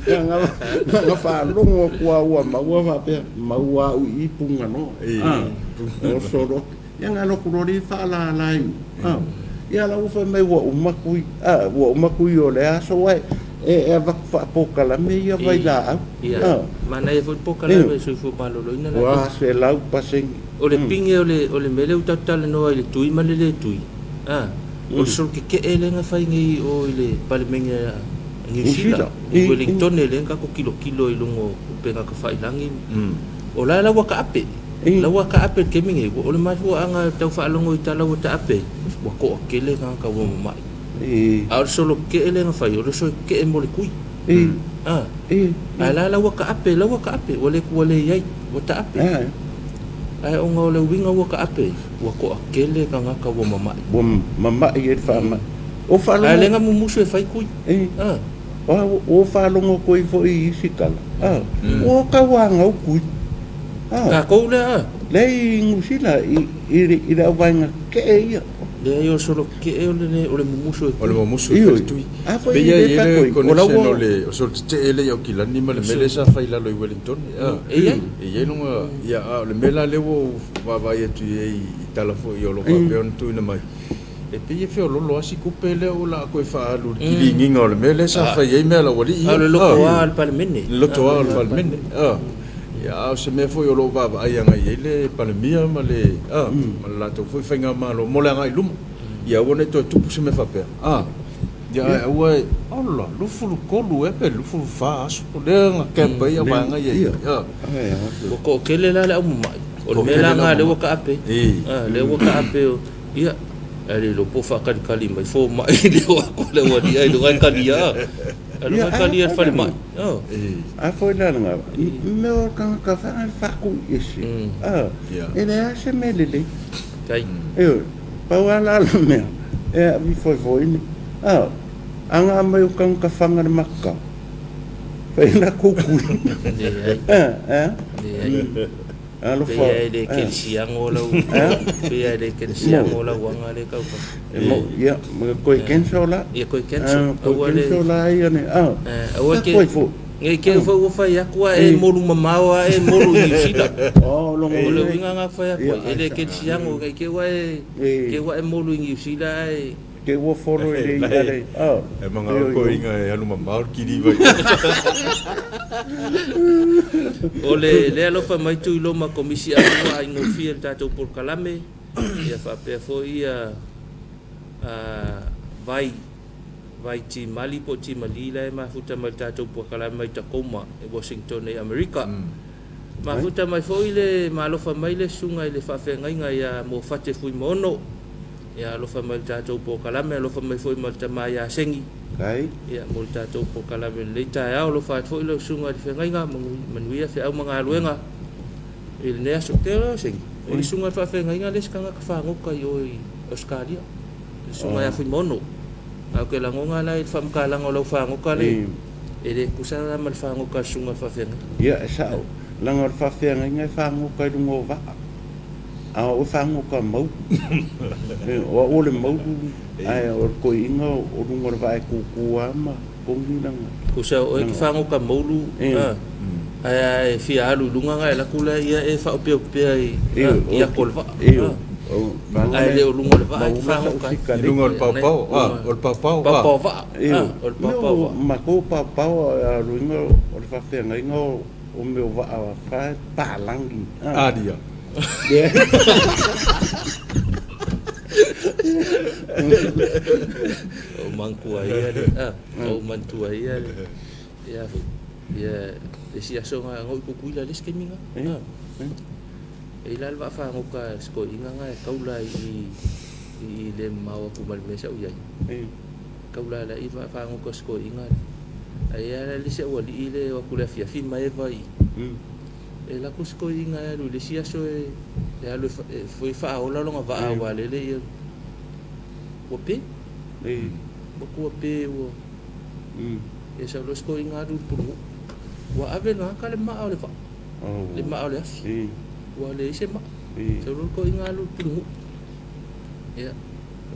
nga fa longo kwa wa ma pe ma wa i punga no o solo nga lo kurori fa la ia la ufa mai wa umakui o le aso wai e va fa poka la me ia vai la mana e fo poka la so fo malo lo ina wa se la paseng o le pinge o le mele u tatale no le tui ma le tui o so ke ele nga fai ngi o le palmenga ngi sila Wellington ele nga ko kilo i lungo penga ka fai langi o la wa ka ape la wa ka ape ke mingi o le mai anga tau fa longo i tala wa ta ape wa ko ke le nga ka wo mai a so lo ke ele nga fai o so ke mo le kui la wa ka ape o le ko le yai wa ta ape ai o nga le winga wa ka ape wa ko akele ka nga ka wo mama i fa ma o fa ai le nga mu musu e fai kui o fa longo ko i fo i sikala o ka wa nga o kui Ka ko le Lei ngusila I la wanga ke ia. le yo solo ke o le muso O le momusu Iyo. whaitui. Afo Pe I ia le ia le whakoi. connection o le o so te ele au kilani ma le mele sa whaila lo I Wellington. e ai E ia lunga ia le mela le wo vai atu I Talofa I olo pa pe on tuina mai. E pe ia fe o lolo asi kupe le o la koe whaalu kili nginga o le mele sa whai ei mea la wali ia. le loko al palemene Loto al palmene. Ia o se me foi o lo baba ai anga I le palemia ma le ma la to foi whainga malo mo le anga I luma. Ia wone to tupu se me whapea. Ia ua ola lufulu kolu e pe lufulu wha asu. O le anga kepa ia wanga ia. ko kele la au mai o le mela nga le waka ape le waka ape ia ale lo po fa kali mai fo mai le wa ko le wa dia do ga kali ya ale ga kali fa le mai A foi la nga. Meu ka fa ku isi. Ele acha melele. kai Eu, pa wala la mea. E vi foi ni. Anga mai ka fanga de makka. Foi na kuku. Alo fa. pe de kel siang o la pe de kel siang o la wanga le ka Ya, ko ken sola. ia ko ken Ko ken sola ia ne. o ke Ko fo. ngai ke fo fa ya kwa e molu mamawa e molu ni sida Lo o le winga nga fa ya kwa e de kel siang o ke wa e molu ni sida e Ke wo foro le ile. E manga ko inga e anu mamau kiri vai. o le alo fa mai tu lo ma komisi a ai no fiel tato por kalame ia fa pe fo ia vai ti mali po ti mali la ma futa mai tato por kalame mai ta koma e Washington e America ma futa mai fo ile ma lo fa mai le sunga ile fa fe ngai ia mo fate fui mono ia lo fa mai tato por kalame lo fa mai fo mai ta mai ya sengi Kai. ia mo tatou po kalame le ta o lo fa fo lo sunga di fenga manuia fe au manga luenga il ne aso tero sing o le sunga fa fenga le skanga ka fa ngoka yo Australia le sunga ya fu mono au ke la ngonga la fa mkala ngolo fa ngoka le ele kusana mal fa ngoka sunga fa fenga Ia sa la ngor fa fenga ngai fa ngoka du ngova. O fa ngoka mau. O le mau. Ai o ko inga o ngor vai ku ama ko nang. kusa o ki fa ngoka molu ai fi alu lunga ngai la kula ia e fa pe ia kolva ai le lunga va ai fa ngoka Lunga o papau. O papau. papau va o papau Ma ko papau a ruinga o fa fenga inga o meu va fa pa langi. Dia. o mangkua ia le o mantua ia le ia le sia songa ngoi ku kuila le skeminga e la va fa ngoka sko inga nga kaula I le mau ku mal mesa uya kaula la I va fa ngoka sko inga ai ala le se wali ile wa kula fia fi mai vai e la ku sko inga le sia so e alu foi fa ola longa va wa le Wape? Baku wape wo. E sa lo sko inga du puru. Wa ave no ka le ma ole fa. Le ma ole af. Wa le se ma. Sa lo ko inga lu puru. Ya.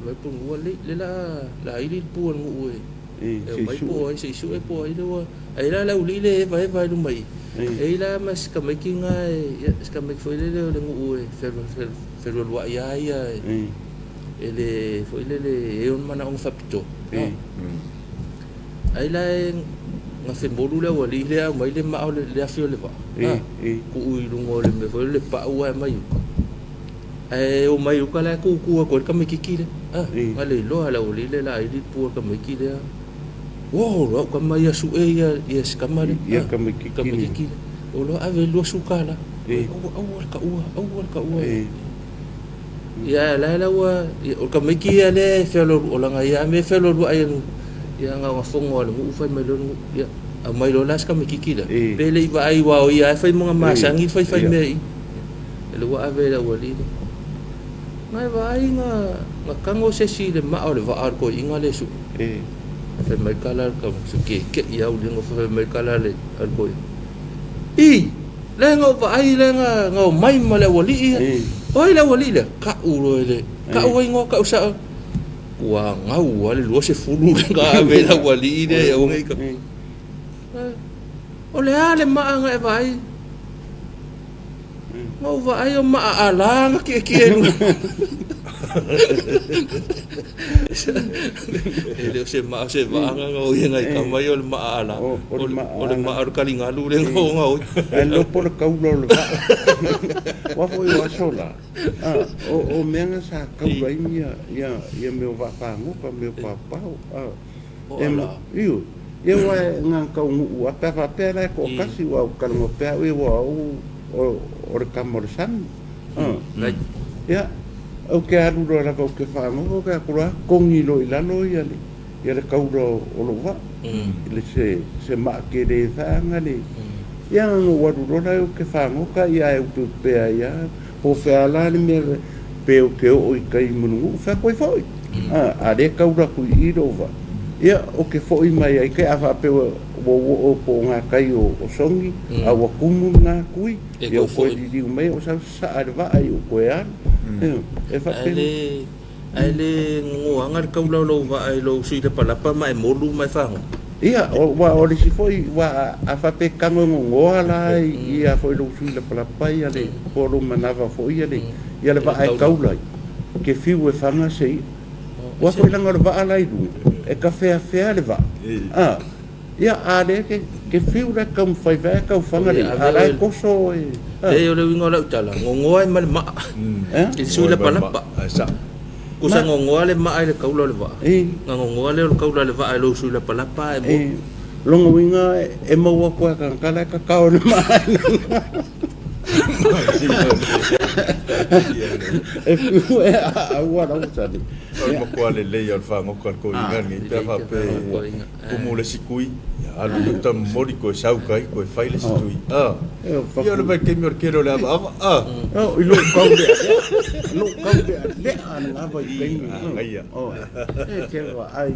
Wa puru wa le la ili pu ngu e. E mai po ai se su e po ai do. Ai la uli le vai du mai. E la mas ka mai kinga e ska mai foi le ngu e. Fer wa ya ele foi ele e un mana un fapito ai la nga fe molu le wali le mai le ma le afio le va ku u lungo le me foi le pa u mai ai o mai u kala ku ka me kikile ale lo ala wali le la ili pu ka me kile wow ro ka mai su e ya yes ka mai ka me kikile o lo ave lo su kala awal ka u ya la wa o ka me ki ale felo o la ya me felo lu ai ya nga fongo lu fa me lu ya a mai lo las ka me ki kila pele va ai wa ya fa mo ma sangi fa me le wa ave la wali mai va ai nga kango se si le ma o le va ar ko inga le su fa me kala ka su ke ya u le fa me kala le ar ko le ngau vai le ngau mai ma le wali oi le wali le ka uro le ka oi ngo ka usa wa ngau ale lo se fulu ga ve la wali de o ngai ka o le ale ma nga vai ngau vai o ma ala nga ke nu ele se ma se va nga ngau ye ngai ka mai o le ma ala o le ma ar kalinga lu le ngau ngau e lo por kaulo le wa foi wa sola o menga sa kaulo ia me va pa ngo pa me pa pa ia wa nga kau ngu a pa pa pera ko kasi wa ka ngo pa wa o re kamorsan ia o ke aru ro la ko ke fa ngo ka kura kongi lo ilano ia le kaulo o lo va le se ma ke de fa ngani ia no waru ro na o ke fa ngo ka ia e tu pe ia o fe ala ni me pe o ke o kai munu fa ko foi a de kaulo ku i ro va ia o ke foi mai ai ke afa pe o po nga kai o songi a wa kumu nga kui e o ko di mai o sa arva ai o ko ya e fa pe ele ngo anga ka lo va ai lo si de pala pa mai molu mai fa ia o wa o si foi wa afa pe kango ngo ala ia foi lo si de pala pa ia le po lo manava foi ia le va ai kaula ke fiu e fanga sei wa foi langa va ala i e ka fea le va ia ade ke fiu da kam fai va ka fanga le ala ko so e o le wingo la utala ngo ai mal ma e su le pala pa sa ko sa ngo ale ma ai le kaula le va ngo ale le kaula le va ai lo su le pala pa e longo winga e mo wa ko ka kala ka ka o ma e fiu e a wa da utali o ko ale le yo fa ngo ko ngani ta fa pe ko mo le sikui alu ta mori ko sau kai ko fai le situi yo le ba ke mi orkero le o ilo kaude le an ava i ai e ke wa ai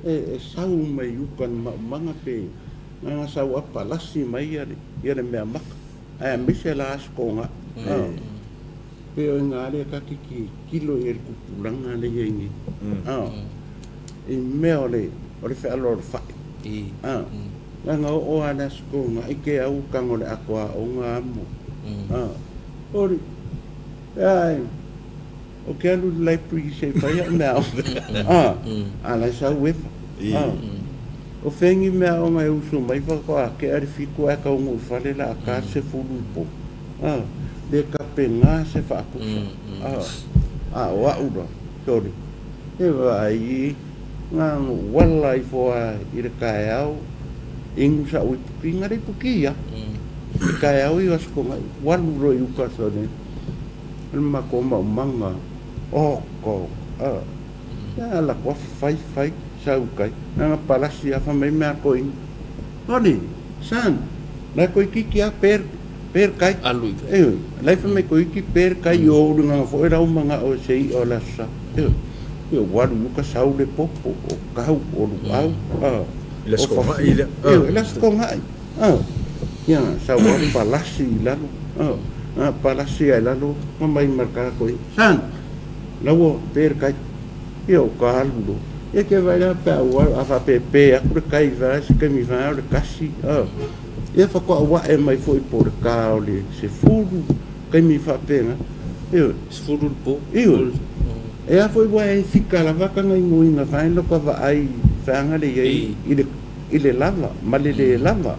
e sau mai ukan manga pe nga sau apa lasi mai ia le me mak ai misela askonga pe o ngale ka kilo e kupulanga le yengi e me ole fe alor fa nga o ana sko nga ike au kangole akwa o nga mo ori ai o ke alu lai pri se fa ya now ala sa with o fengi me o nga usu mai fa ko ke ari fiku aka o fa le la ka se fulu po de ka penga se fa ku wa ura sorry e vai nga wallai fo i re kai au ingu sa ui pinga re pukia kai au i asko ngai walu ro i uka sone ma ko ma manga ko ya la ko fai sa ukai nga palasi a fa me ma ko in oni san la ko ki a per kai alui la fa me ko ki per kai o nga fo era un manga o sei o la sa eu guardo nunca saiu de popo o carro o luau las com ai ia saiu palasi lá palasi lá no mamãe marcar coi san lawo per kai eu caldo e que vai lá para o a pepe a por kai vai se que me vai o casi e fa ko wa e mai foi por caule se furu que me fa pena eu se furu po eu e a foi vai ficar lá vaca ngai nguinga vai no ka vai fanga le ile lava male le lava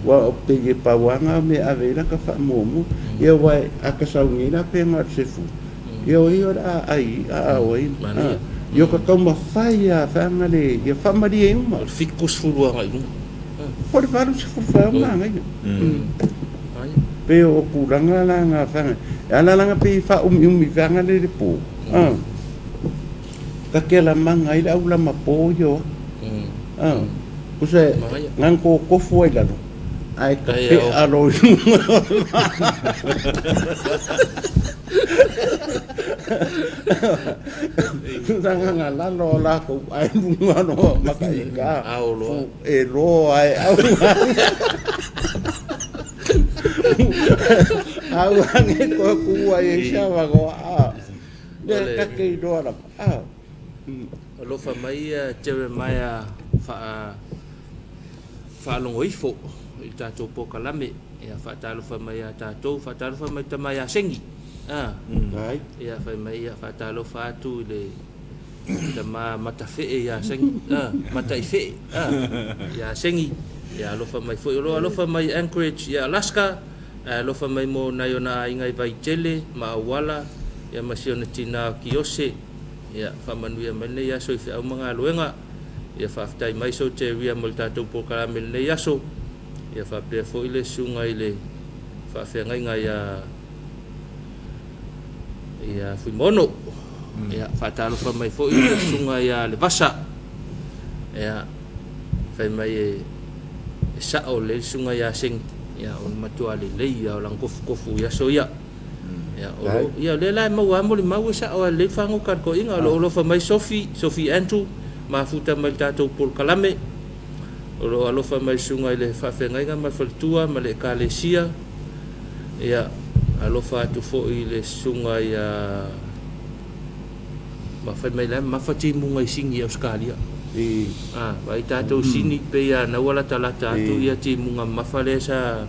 wa opte pa wanga me avela ka fa momo e vai a ka saungira pena se fu eu ora ai oi yo ka kama fai a fanga le e fa mari e uma ficus furu ngai por varu se fu fa ngai pe o kuranga la nga fanga ala langa pe fa umi fanga le po kakela manga ila ula mapoyo use nganko kofu ila no ai ka pe alo Tanga ngala lo la ko ai no makai ka e ro ai Awangi ko kuwa isa ko ka kei doa Talofa mai Jeremiah whaalongoifo I tātou pokalame ia whaatalofa mai a tātou whaatalofa mai tamai a sengi ia whai mai ia whaatalofa atu I le tama matawhee ia sengi matawhee ia sengi ia alofa mai fo alofa mai Anchorage ia Alaska alofa mai mo naiona ingai vai tele maawala ia masiona tina kiose ia whamanuia mai nei aso I whiau mga luenga ia whaftai mai so te ria mo tātou pokalame nei aso ia whapea fo I le sunga I le whawhengai ngai ia whimono ia whatalofa mai fo I le sunga ia le vasa ia whai mai e sao le sunga ia sing ia on matua le ia o lang kofu ia so ia ia o ia le lai mau amo le mau sao le fango kan ko inga lo fa mai Sophie Andrew ma futa mai tātou pokalame o alofa mai sunga I le whawhengai ngai mai whaltua ma le kalesia ia alofa atu fo I le sunga ia ma whai mai lai ma whati munga I singi Australia vai tātou sini pe ia na wala talata atu ia ti munga mawhale sa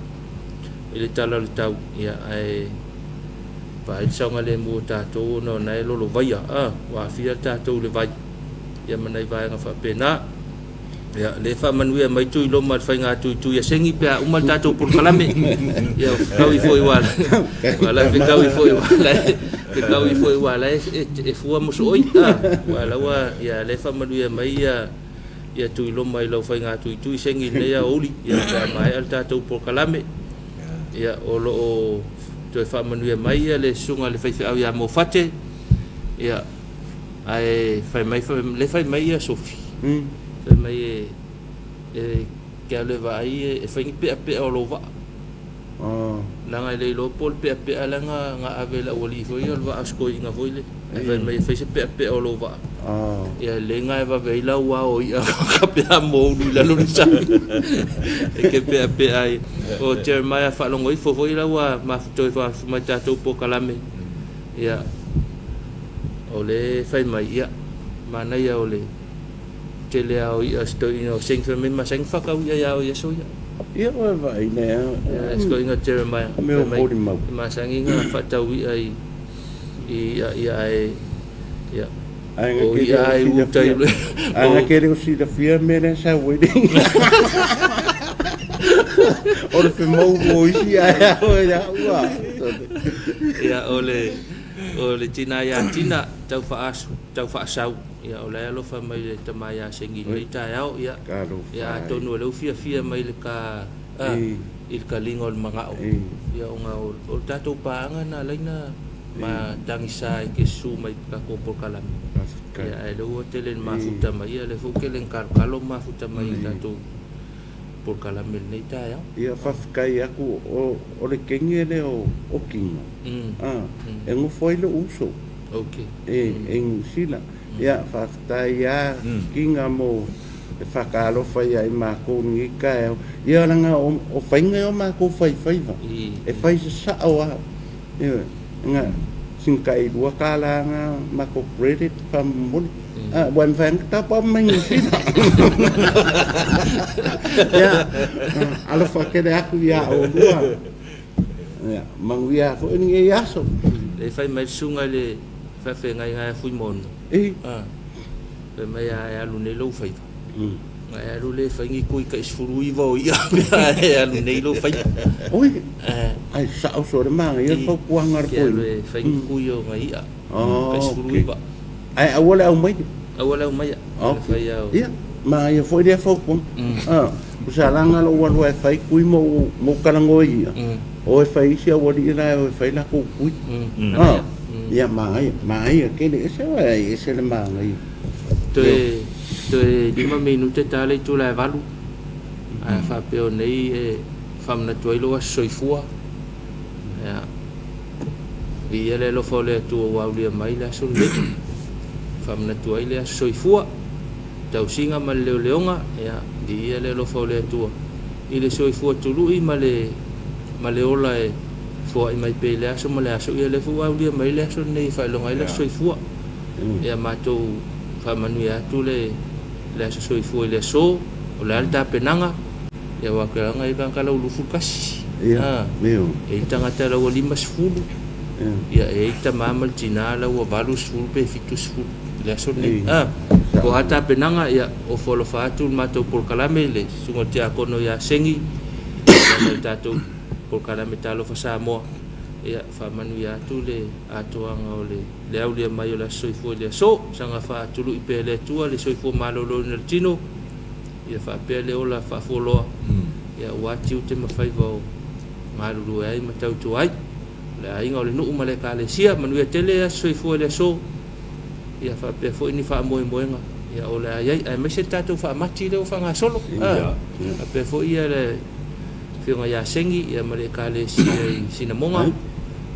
I le tala le tau ia ai vai saunga le mua tātou no nai lolo vaia wa fia tātou le vai ia manai vai nga whapena ia le whamanuia mai tui loma whai ngā tui ia sengi pia umal tātou pokalame ia kawi fo I wala wala pe kawi fo I wala pe kawi fo I wala e fua moso oi wala wa ia le whamanuia mai ia tui loma I lau whai ngā tui sengi le ia oli ia pia mai al tātou pokalame ia o lo o toi whamanuia mai ia le sunga le whaiwhi au ia mo fate ia ai whai mai ia Sophie whai mai kia le vai e whaingi pea o lo wa langa I le lo pol pea langa nga avela wali foi o wa asko I nga voile e whai mai whaise pea o lo wa ia le nga e wa veila ua o ia ka pea mo ulu la luni sami e ke pea ai o Jeremiah whalongo I fo la ua mafutoi mai tātou pokalame ia o le whai mai ia mana ia o le tele au ia sto ino sing for me ma sing whakau ia o ia so ia vai nea sto inga Jeremiah me o pori mau ma sangi nga whatau ai ia ai utai anga kere o si da fia mena sa wedding o le mau o isi ai ia ole tina tau whaasau ia o le alofa mai le tamaya sengi le taiao ia tonu le ufia mai le ka il ka lingo le mangao ia o tātou paanga na leina ma tangisa ke su mai ka pokalame ia e leo tele mafuta mai ia le fukele karkalo mafuta mai tātou pokalame nei taiao ia whawhikai aku o le kengi ele o kinga e ngu foi le uso e ngusila ia whaftai ia kinga mo e whakalofa ia I mākou ngi kai ia langa o whainga o mākou whaiwhaiva e whai sa sao a nga singkai dua kala nga mākou credit whamoni buwan whang tapa mengi sila ia alofa kere aku ia o dua ia manguia fo ngi aso le whai mai sunga le whawhengai ngai fui mono pe mai ai alu nei lo fai ai alu le whaingi kui ka isfuru I vau ia ai alu nei lo fai oi ai sao so de manga ia fo kuanga ro le whaingi kui o ngai ia ka isfuru I vau ai awala au mai ia ma ia foi de fo pun usalanga lo wa wa fai kui mo kalango ia o fai sia wali ina o fai na ku kui ia mai ke le se le manga ia to 5 minuto tale tu la valu fa peo nei famna toilo soifua ia ia le lo fole tu wa lia mai la so le famna toile soifua tau singa ma leonga ia ia le lo fole tu ile soifua tulu I ma le ma le ola e fo i mai pe le aso ma le aso ia le fu au dia mai le aso nei fa longa ile soifua ia matou fa manu ia tu le aso soifua le so o le alta penanga ia wa ka ngai kan kala ulu fukasi meu e tangata la o 5 sefulu ia e ta mamal tina la o balu sefulu pe fitu sefulu le aso nei ko hata penanga ia o folo fatu matou por kalame le sungo tia kono ia sengi ia tatou por kalame Talofa Samoa ia fa manu ia tu le atoanga o le au le mai o la soifua le so sanga fa tulu i pe le tua le soifua malolo na tino ia fa pe le ola fa foloa ia wati u te mafai vau ngalu ai matau tu ai le ai ngau le nu male ka le sia manu ia tele soifua le so ia fa pe fo ini fa moe moenga ia ola ai ai me se tatu fa mati le fa nga solo pe fo ia le fiona ia sengi ia male ka le sina monga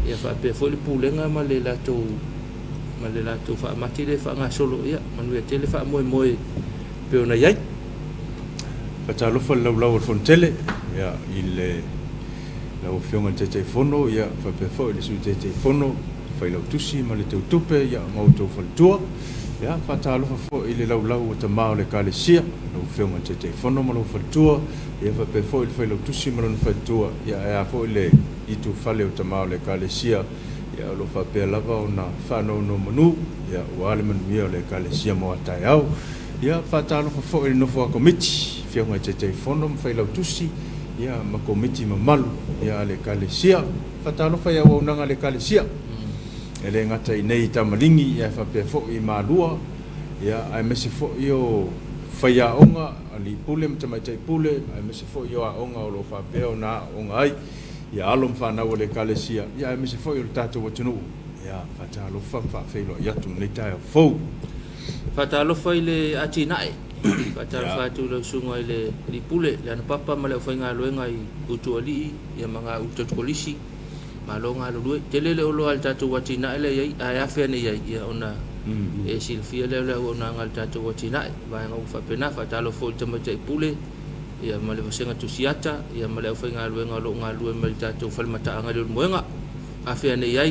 ia fa pe fo le pulenga male la to fa mati le fa nga solo ia manu ia tele fa moe moe pe ona ia fa Talofa lau fontele ia ile lau fiona te fono ia fa pe fo le su te fono fai lau tusi ma le tupe ia mautou faltua ia fa Talofa fo ile lau o tamao le kalesia lau fiona te fono ma lau faltua ia fa pe fo ile fai lau tusi ma lau faltua ia fo ile itu fale o tamao le kalesia ia lo fa pe lava ona fa no manu ia wale manu ia le kalesia mo atai au ia fa Talofa fo ile no fo komiti fiona te fono ma fai lau tusi ia ma komiti ma malu ia le kalesia fa Talofa ia wa unanga le kalesia ele ngata i nei tamalingi ia fa pe fo i malua ia ai mesi fo io faia onga ali pule mtamai tai pule ai mesi fo io a onga o lo fa pe ona onga ai ia alom fa na ole kalesia ia ai mesi fo io tato watunu ia fa Talofa fa felo ia tu nei tai fo fa Talofa ile atinai fa Talofa tu lo sunga ile li pule le ana papa male fa nga loenga i utu ali ia manga utu polisi malonga lu tele le olo alta tu watina ele ai afa ne ia ona e silfia le ona alta tu watina va nga fa pena fa Talofa te mate pule ia male vasenga tu siata ia male fa nga lu ngalu melta tu falmata nga lu moenga afa ne ia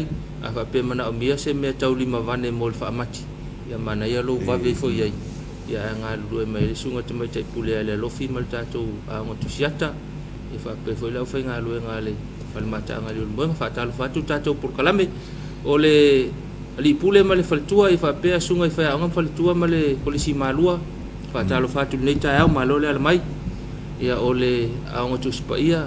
afa pe mana o mia se me tau lima vane mol fa mati ia mana ia lo va ve fo ia nga lu me sunga te mate pule le lo fi melta tu nga tu siata ia fa pe fo la fa nga lu ngale falmata ngali mo fa Talofa tu tato por kalame ole ali pule male faltua i fa pe sunga i fa ngam faltua male polisi malua fa Talofa tu nei ta au malole al mai ia ole a ngotu spaia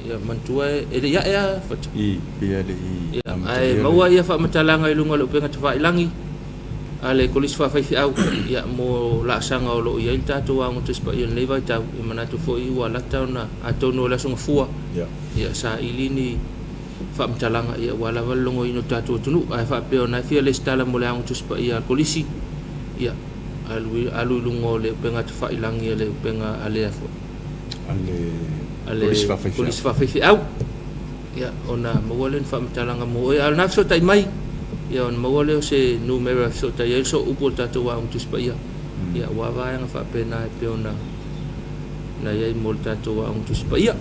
ia mantua ele ia fa i pia le i ai maua ia fa matalanga i lunga lo penga fa ilangi ale polisi fa fa au ia mo la sanga lo ia tato a ngotu spaia nei vai ta i manatu fo i wala tauna atono la sunga fua ia sa ilini fa mtalanga ia wala walongo ino tatu tunu ai fa pe ona fia le stala mo le ang tu spa ia polisi ia alu lungo le penga fa ilangi le penga ale afo ale polisi fa fi au ia ona mo walen fa mtalanga mo ia na so tai mai ia on mo wale se numero so tai so upo tatu ang tu spa ia wa va nga fa pe na pe ona na ia molta to ang tu spa ia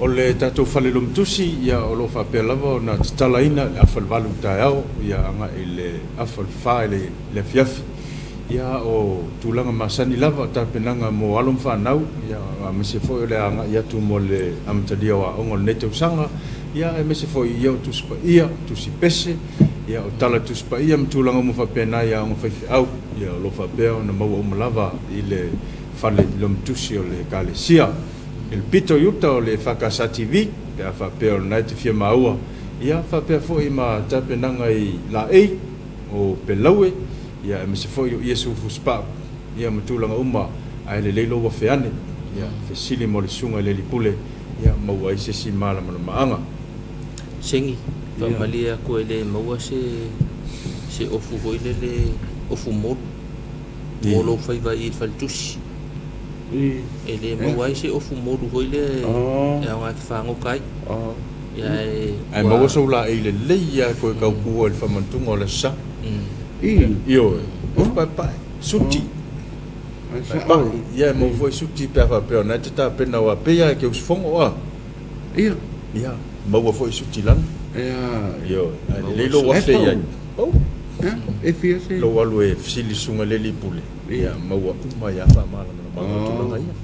ole tatou falelom tusi ia o lo fa pe lava na talaina afal valu tao ia anga ile afal fa le fiafi ia o tulanga masani lava ta penanga mo alom fa nau ia mese foi le anga ia tu mole amtadia wa ongol neto sanga ia mese foi ia tu spa ia tu si pese ia o tala tu spa ia mtulanga mo fa pena ia ngo fa au ia lo fa pe na mo lava ile fale lom tusi o le kalesia il pito yuta o le EFKS TV pe fa pe o night fia maua ia fa pe fo i ma tape nanga i la e o pelaue ia me se fo i yesu fuspa ia mtulanga uma ai le leilo wa feane ia fe sili mo le sunga le lipule ia maua i se si mala mo maanga sengi fa malia ko ele maua se ofu hoile le ofu mo lo fa va i faltusi ele maua se ofu mo hoile ia nga fa ngokai ia ai maua so la ile le ia ko ka ku o fa mantunga le sa io pa suti ia mo foi suti pe fa pe na ta pe na wa pe ia ke us fongo wa ia maua foʻi sutilan io le lo wa fe ia e fia se lo walu e fisili sunga leli pule ia maua kuma ia fa mala ma tulanga ia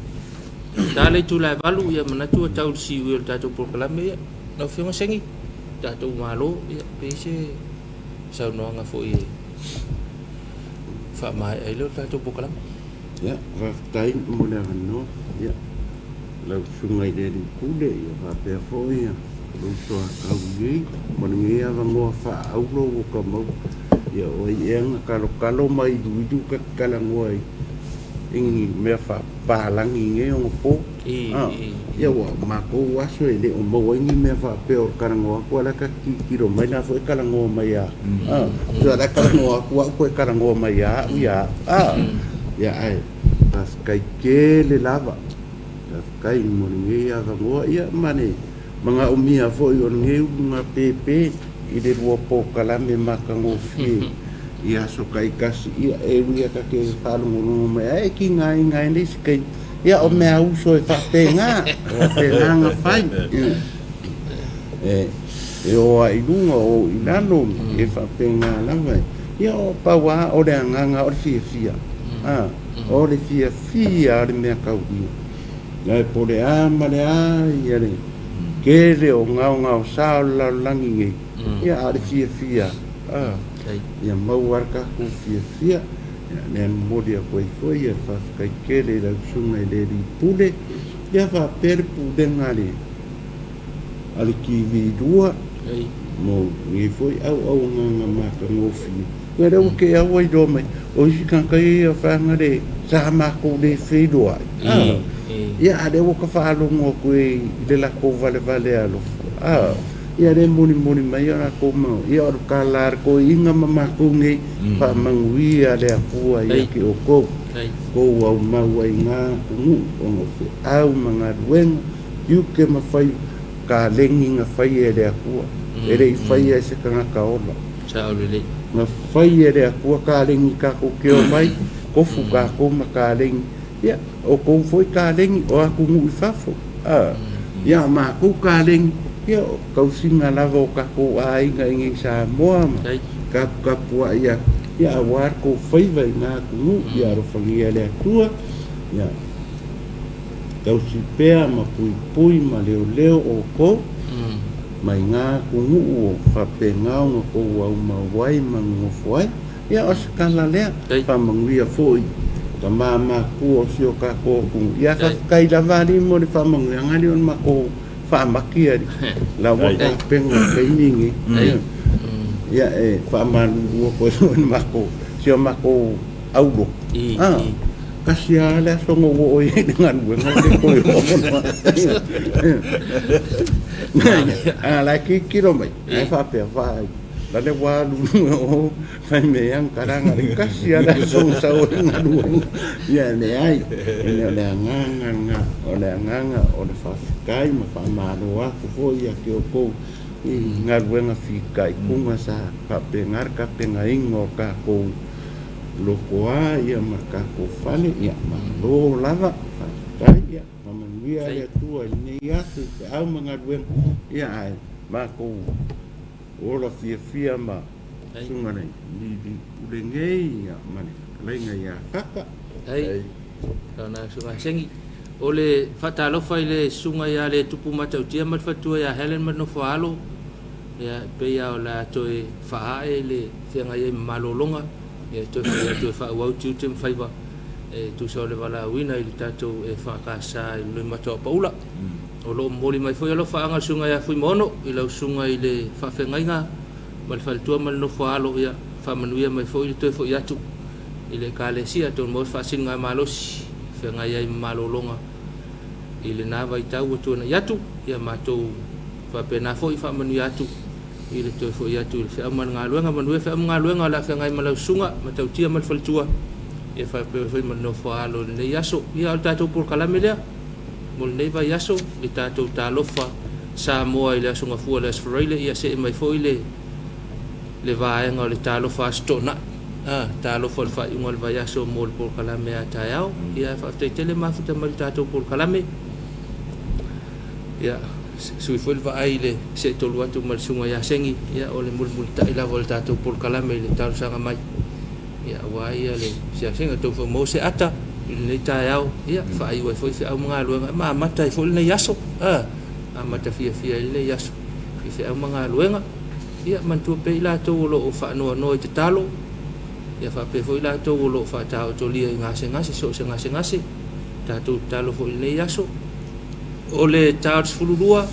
Dale tu la valu ia manatu tau si wil tatu proklame ia no fiona sengi tatu malo ia pese sau no nga foi fa mai ai lo tatu proklame ya va tai mo le no ya la sungai de pule ia va pe foi ia lo so au ni mo ni ia va mo fa au lo ko mo ia o ia kalo mai du ka kala ngoi ingi me fa palangi nge o po ia wa ma ko wa so ele o mo ingi me fa pe o karango ko la ka kiro mai na foi karango mai ya so da karango ko karango mai ya ya ai tas kai ke le lava tas kai mo nge ya ga mo ia mane manga o mia foi o nge nga pepe i le ro po kala me makango fi ia so kai kasi ia e ia ka ke falo mo mai ai ki ngai ni skai ia o me au so e fa penga nga fai e o ai lunga o inano e fa penga la vai ia o pa wa o de nga o fia o de fia de me ka u ai po de ama de ia le ke le o nga sa la langi ia de fia ia mau arka ku fia ne modia foi ia fa kai kele la sunga le di pule ia fa per pude ngale ali ki vi dua mo ni foi au nga ma ka ngofi era o que au ai do mai o si kan kai fa ngale sa ma ko de fe do ia ade o ka fa lo ngo ku de la ko vale alo ia re moni mai ora ko mo ia or kalar ko inga mama ko ngi pa mangui ale aku ia ki o ko au mau ai nga ku o ngo au manga wen you ke ma fai ka lengi nga fai ele aku ele fai ese kana ka ola chao le na fai ele aku ka lengi ka ko ke o mai ko fu ka ko ma ka lengi ia o ko foi ka lengi o aku ngu fafo ia ma ku ka lengi ia kau singa lava o kako ai nga ingi Samoa ka pua ia awar ko fai vai nga ku ia ro fangia le tua ia kau si pea ma pui ma leo o ko mai nga ku o fa pe nga o ko au ma wai ma ngo foi ia os kala le pa mangia foi ka mama ku o sio ka ko ku ia ka kai lava ni mo ni fa mangia ngani on ma ko fa makia la waka penga kainingi ya fa manu ko mako sio mako aulo kasia la songo o dengan wenga ko la ki kilo mai fa pe fa la le wa lu fa me yang karanga kasia la songo sa o ngadu ya ne ai ne nganga o le fa kai ma fa maroa ko foi a ke o ko ngar wenga fi kai kunga sa ka pengar ka pengaingo ka ko lokoa ia ma ka ko fale ia ma lo lava kai ia ma mangia ia tua ni ia tu au mangar wen ia ai ma ko ora fia ma sunga nei di ulengei ia mane lenga ia kaka ai kana sunga sengi ole fatalofa ile sunga ya le tupu matau tia mat fatua ya Helen mano falo ya pe ya la toe fa ele fianga ye malolonga ya toe fa wa tu tem faiva tu so le vala wina ile tato e fa kasa le mato paula o lo moli mai foi lo fa anga sunga ya fui mono ile sunga ile fa fengainga mal fal tua mal no falo ya fa manuia mai foi toe foi ya tu ile kalesia to mo fa singa malos fenga ya malolonga ile na vai tau tu na yatu ya matou fa pena foi fa manu yatu ile to foi yatu fe aman ngaluenga manu fe am ngaluenga la fenga malau sunga matau tia mal faltua e fa pe manu falo le yaso ya tatou por kalamela mol nei vai yaso le tatou Talofa Samoa ile sunga fu le sfraile ya se mai foi le vaenga le Talofa stona Talofa fa ingol vai yaso mol por kalamea tayao ya fa te tele mafuta mal tatou por kalame ya sui foi va ai le se tolu atu mal sunga ya sengi ia ole mul ta ila vol ta tu por kalame le tar sanga mai ia wa ia le sia senga tu fo mo se ata le ta yao ia fa ai foi au mga luenga ma mata foi le yaso mata fia le yaso fi au mga luenga ia man tu pe ila tu lo fa no te talo ia fa pe foi la tu lo fa ta to lia ngase so ngase ta tu talo foi le yaso ole Charles fulurua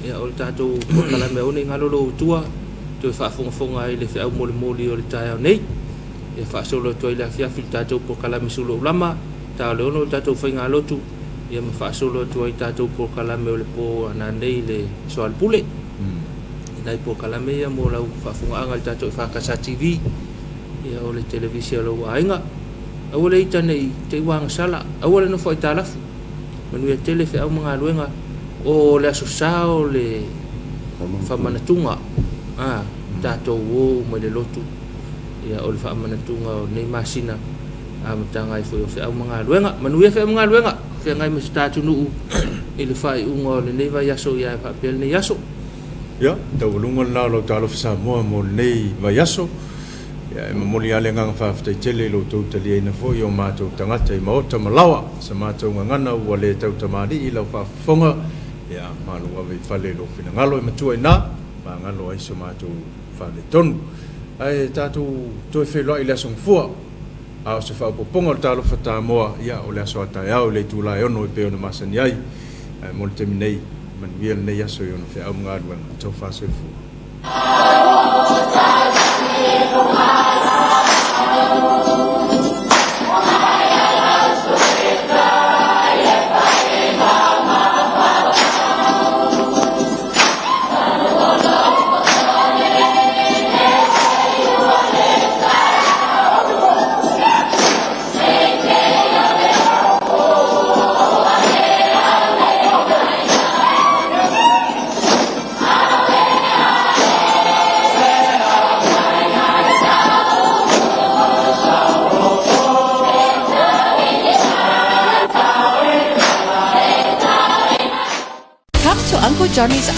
ia ole tatou kala me one ngalolo tua to fa fonga ile fa moli ole taia nei ia fa solo to ile fia fil tatou po kala me sulo lama ta le ono tatou fa ngalotu ia me fa solo to ile tatou po kala me ole po ana nei le soal pule dai po kala me ia mo lau fa fonga ngal tatou fa kasa TV ia ole televisi lo ainga ole itane te wang sala ole no foi talafu manuia tele fe au mga luenga o le asosao le whamanatunga tatou o mai le lotu ia o le whamanatunga o nei masina matanga i foi o fe au mga luenga manuia fe au mga luenga fe ngai mas tatu nuu i le whai unga o le nei vai aso ia whapel nei aso ia tau lunga na lo Talofa Samoa mo nei vai aso ia e mamoli ale nganga whaafitai tele lo tau tali eina fo i o mātou tangata i maota malawa sa mātou ngangana ua le tau tamari i lau whaafonga ia malu awe whale lo whina ngalo e matua i nā ma ngalo ai sa mātou whale tonu ai tātou toi wheloa i le asong fua a o se whaapoponga o Talofa Samoa ia o le aso atai au le tūlai ono i peo na masani ai mo le temi nei manuia nei aso i ono whea au mga aduanga tau whaasoi fua Johnny's